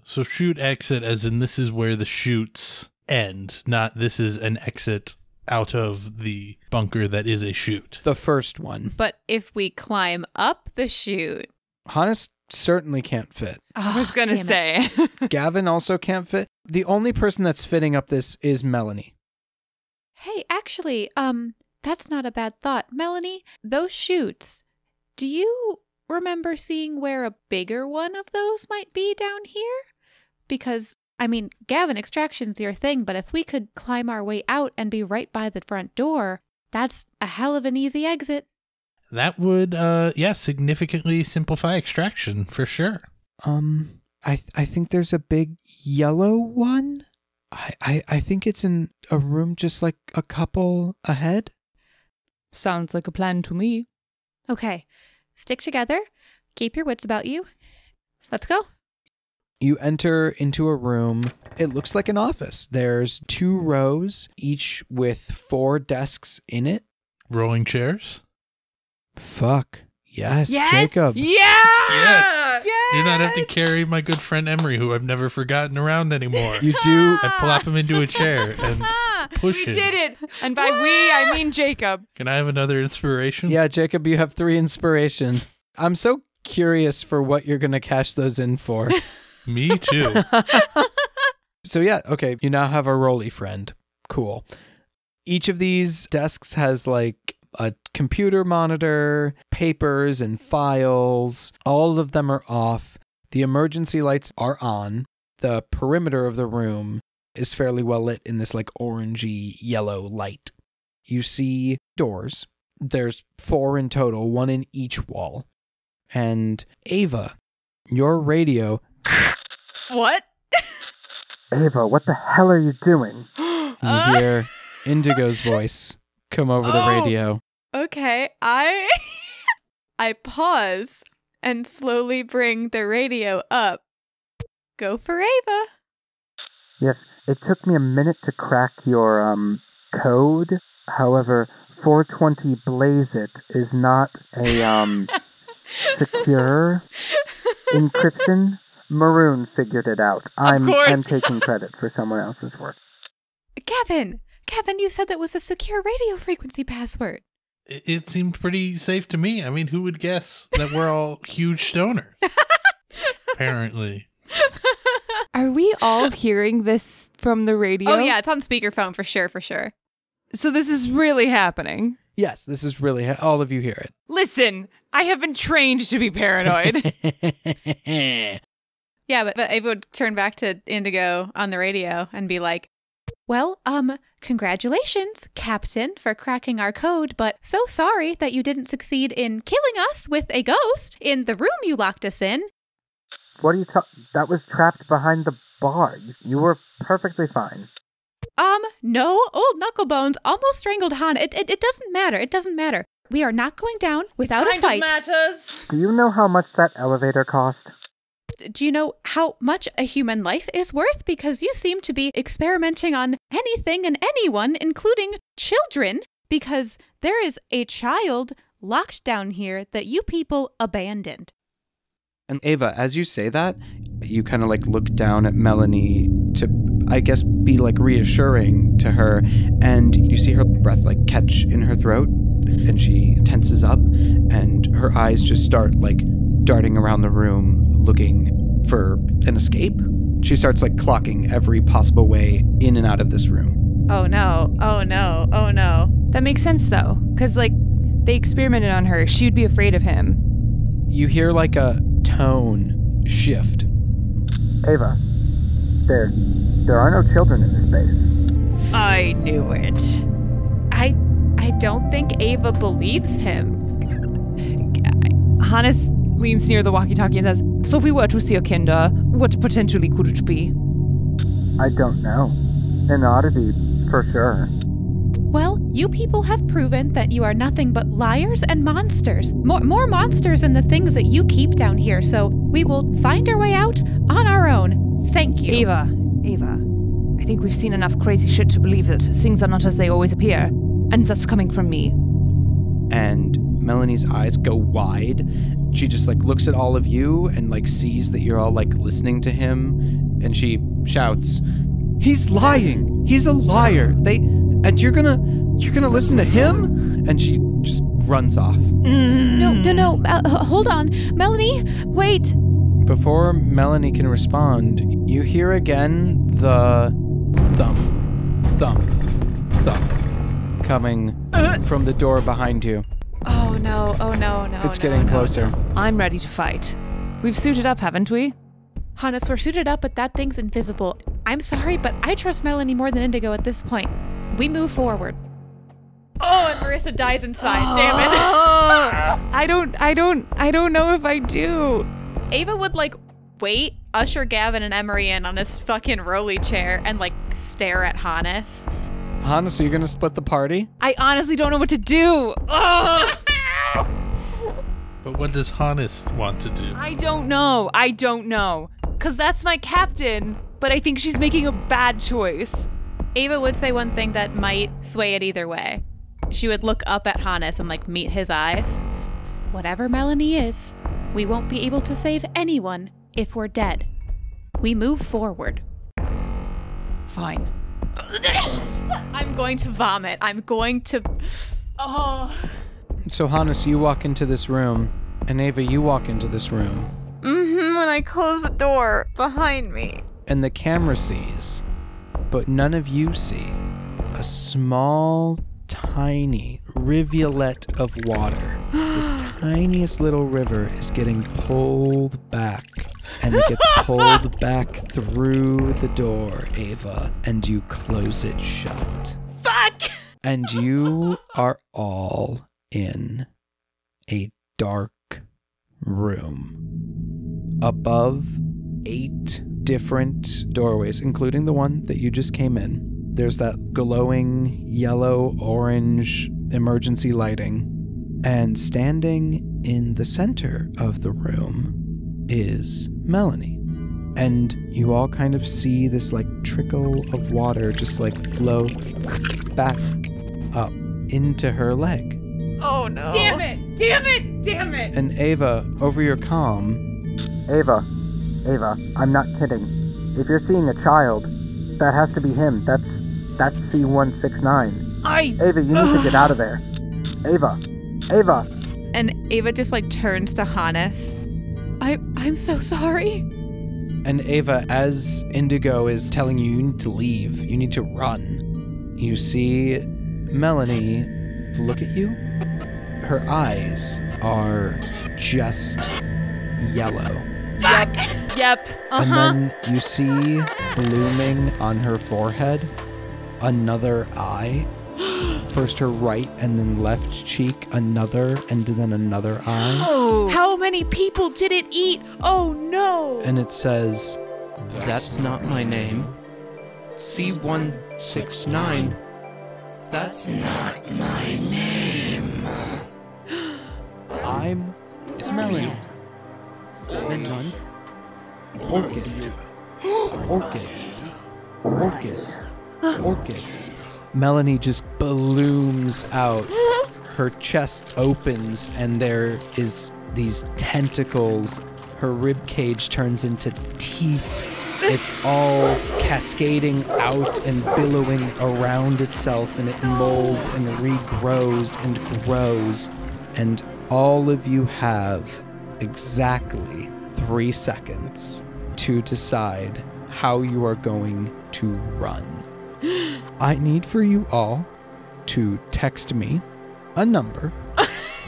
So shoot exit as in this is where the shoots end, not this is an exit out of the bunker that is a chute. The first one. But if we climb up the chute... Hannes certainly can't fit. I was gonna damn say. Gavin also can't fit. The only person that's fitting up this is Melanie. Hey, actually, that's not a bad thought. Melanie, those chutes, do you remember seeing where a bigger one of those might be down here? Because, I mean, Gavin, extraction's your thing, but if we could climb our way out and be right by the front door, that's a hell of an easy exit. That would, significantly simplify extraction, for sure. I think there's a big yellow one. I think it's in a room just like a couple ahead. Sounds like a plan to me. Okay, stick together, keep your wits about you. Let's go. You enter into a room. It looks like an office. There's 2 rows, each with 4 desks in it. Rolling chairs? Fuck. Yes, Jacob. Yes! Do not have to carry my good friend Emery, who I've never forgotten around anymore. You do. I plop him into a chair and push him. We did it! And by we, I mean Jacob. Can I have another inspiration? Yeah, Jacob, you have 3 inspiration. I'm so curious for what you're going to cash those in for. Me too. So yeah, okay, you now have a rolly friend. Cool. Each of these desks has like a computer monitor, papers and files. All of them are off. The emergency lights are on. The perimeter of the room is fairly well lit in this like orangey yellow light. You see doors. There's 4 in total, 1 in each wall. And Ava, your radio. What? Ava, what the hell are you doing? You hear Indigo's voice come over the radio. Okay, I pause and slowly bring the radio up. Go for Ava. Yes, it took me a minute to crack your, code. However, 420 Blaze It is not a, secure encryption. Maroon figured it out. I'm taking credit for someone else's work. Gavin, you said that was a secure radio frequency password. It seemed pretty safe to me. I mean, who would guess that we're all huge stoners? Apparently. Are we all hearing this from the radio? Oh, yeah, it's on speakerphone for sure. So this is really happening. Yes, this is really all of you hear it. Listen, I have been trained to be paranoid. Yeah, but Ava would turn back to Indigo on the radio and be like, well, congratulations, Captain, for cracking our code, but so sorry that you didn't succeed in killing us with a ghost in the room you locked us in. What are you that was trapped behind the bar. You were perfectly fine. No, old Knucklebones almost strangled Han. It doesn't matter. It doesn't matter. We are not going down without a fight. Matters. Do you know how much that elevator cost? Do you know how much a human life is worth? Because you seem to be experimenting on anything and anyone, including children, because there is a child locked down here that you people abandoned. And Ava, as you say that, you kind of like look down at Melanie to, I guess, be like reassuring to her, and you see her breath like catch in her throat, and she tenses up, and her eyes just start like darting around the room looking for an escape. She starts like clocking every possible way in and out of this room. Oh no, oh no, oh no. That makes sense though, because like they experimented on her. She would be afraid of him. You hear like a tone shift. Ava, there are no children in this base. I knew it. I don't think Ava believes him. Hannes leans near the walkie-talkie and says, so if we were to see a kinder, what potentially could it be? I don't know. An oddity, for sure. Well, you people have proven that you are nothing but liars and monsters. More monsters than the things that you keep down here, so we will find our way out on our own. Thank you. Ava, I think we've seen enough crazy shit to believe that things are not as they always appear. And that's coming from me. And Melanie's eyes go wide. She just like looks at all of you and like sees that you're all like listening to him, and she shouts, "He's lying! He's a liar! And you're gonna listen to him?" And she just runs off. No. Hold on. Melanie, wait. Before Melanie can respond, you hear again the thump, thump, thump coming from the door behind you. Oh no. It's getting closer. I'm ready to fight. We've suited up, haven't we? Hannes, we're suited up, but that thing's invisible. I'm sorry, but I trust Melanie more than Indigo at this point. We move forward. Oh, and Marissa dies inside. Damn it. I don't know if I do. Ava would like wait, usher Gavin and Emery in on his fucking rolly chair and like stare at Hannes. Hannes, are you gonna split the party? I honestly don't know what to do. But what does Hannes want to do? I don't know. Because that's my captain, but I think she's making a bad choice. Ava would say one thing that might sway it either way. She would look up at Hannes and like meet his eyes. Whatever Melanie is, we won't be able to save anyone if we're dead. We move forward. Fine. I'm going to vomit. So Hannes, you walk into this room, and Ava, you walk into this room. When I close the door behind me. And the camera sees, but none of you see, a small, tiny rivulet of water. This tiniest little river is getting pulled back, and it gets pulled back through the door, Ava, and you close it shut. Fuck! And you are all in a dark room. above 8 different doorways, including the one that you just came in. There's that glowing yellow-orange emergency lighting. And standing in the center of the room is Melanie. And you all kind of see this like trickle of water just like flow back up into her leg. Oh no. Damn it! Damn it! Damn it! And Ava, over your comm. Ava, I'm not kidding. If you're seeing a child, that has to be him. That's C169. Ava, you need to get out of there. Ava. And Ava just like turns to Hannes. I'm so sorry. And Ava, as Indigo is telling you need to leave, you need to run, you see Melanie look at you. Her eyes are just yellow. Fuck! Yep. And then you see blooming on her forehead another eye. First her right and then left cheek, another, and then another eye. Oh. How many people did it eat? Oh no! And it says, That's not my name. C169. That's not my name. I'm Melanie. Midland. Orchid. Melanie just balloons out. Her chest opens and there is these tentacles. Her rib cage turns into teeth. It's all cascading out and billowing around itself, and it molds and regrows and grows. And all of you have exactly 3 seconds to decide how you are going to run. I need for you all to text me a number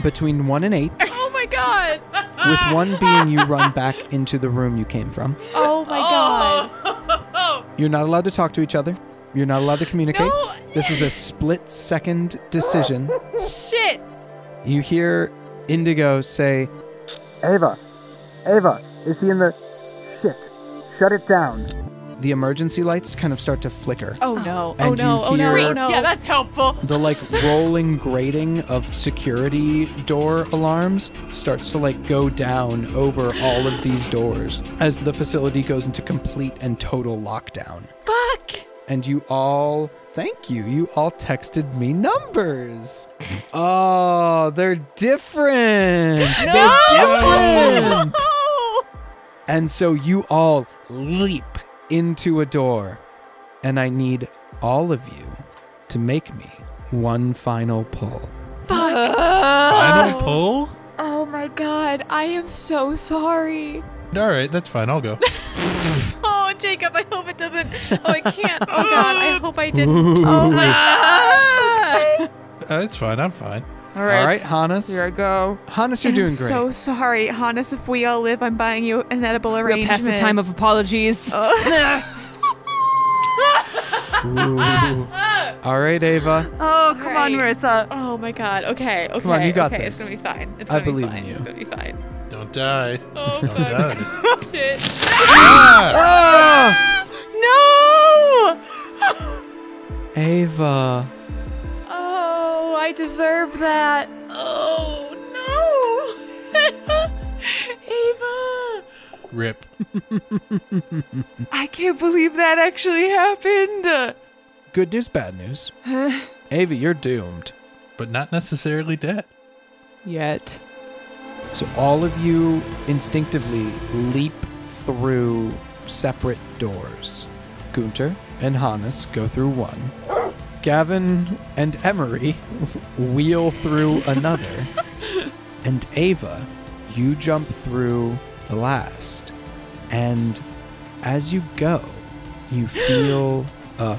between 1 and 8. Oh my god! With 1 being you run back into the room you came from. Oh my god! You're not allowed to talk to each other. You're not allowed to communicate. No. This is a split-second decision. Shit! You hear Indigo say, Ava, is he in the... Shit. Shut it down. the emergency lights kind of start to flicker. Oh no. And Oh no. Oh you no. hear- Oh no. Yeah, that's helpful. The like rolling grating of security door alarms starts to like go down over all of these doors as the facility goes into complete and total lockdown. Fuck! And you all, thank you, you all texted me numbers. Oh, they're different. They're different. And so you all leap into a door, and I need all of you to make me one final pull. Final pull? Oh my god, I am so sorry. All right, that's fine. I'll go. Oh, Jacob, I hope it doesn't. Oh, I can't. Oh god, I hope I didn't. Oh my god. It's fine. I'm fine. All right. All right, Hannes. Here I go. Hannes, you're doing I'm great. so sorry, Hannes. If we all live, I'm buying you an edible We're arrangement. past the time of apologies. Ooh. All right, Ava. Oh, come on, Right. Marissa. Oh my god. Okay. Okay. Come on, you got okay, this. It's gonna be fine. It's I gonna believe be fine. in you. It's gonna be fine. Don't die. Oh Don't god. die. Shit. Ah! No! Ava. Oh, I deserve that. Oh no. Ava. Rip. I can't believe that actually happened. Good news, bad news. Ava, you're doomed. But not necessarily dead. Yet. So all of you instinctively leap through separate doors. Gunter and Hannes go through one. Gavin and Emery wheel through another. And Ava, you jump through the last. And as you go, you feel a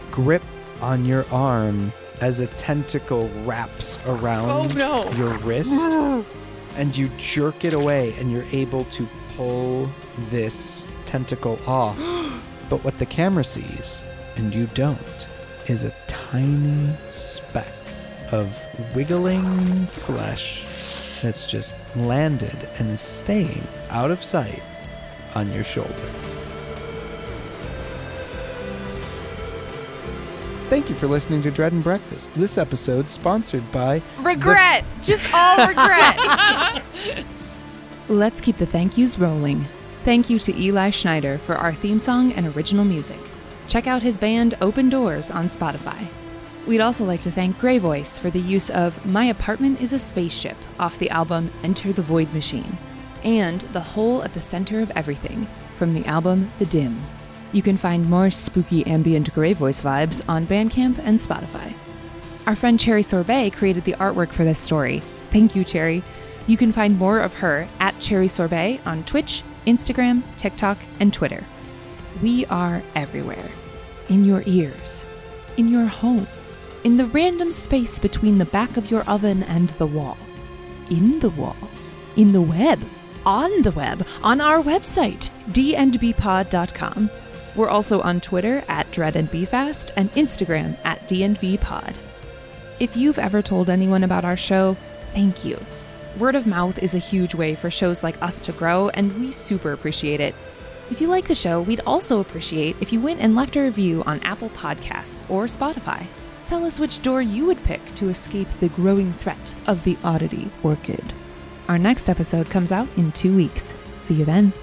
grip on your arm as a tentacle wraps around your wrist. And you jerk it away, and you're able to pull this tentacle off. But what the camera sees, and you don't, is a tiny speck of wiggling flesh that's just landed and is staying out of sight on your shoulder. Thank you for listening to Dread and Breakfast. This episode sponsored by Regret! Just all regret! Let's keep the thank yous rolling. Thank you to Eli Schneider for our theme song and original music. Check out his band Open Doors on Spotify. We'd also like to thank Greyvoice for the use of My Apartment is a Spaceship off the album Enter the Void Machine, and The Hole at the Center of Everything from the album The Dim. You can find more spooky ambient Greyvoice vibes on Bandcamp and Spotify. Our friend Cherry Sorbet created the artwork for this story. Thank you, Cherry. You can find more of her at Cherry Sorbet on Twitch, Instagram, TikTok, and Twitter. We are everywhere. In your ears. In your home. In the random space between the back of your oven and the wall. In the wall. In the web. On the web. On our website, dndbpod.com. We're also on Twitter at DreadandBeFast and Instagram at DNVPod. If you've ever told anyone about our show, thank you. Word of mouth is a huge way for shows like us to grow, and we super appreciate it. If you like the show, we'd also appreciate if you went and left a review on Apple Podcasts or Spotify. Tell us which door you would pick to escape the growing threat of the oddity orchid. Our next episode comes out in 2 weeks. See you then.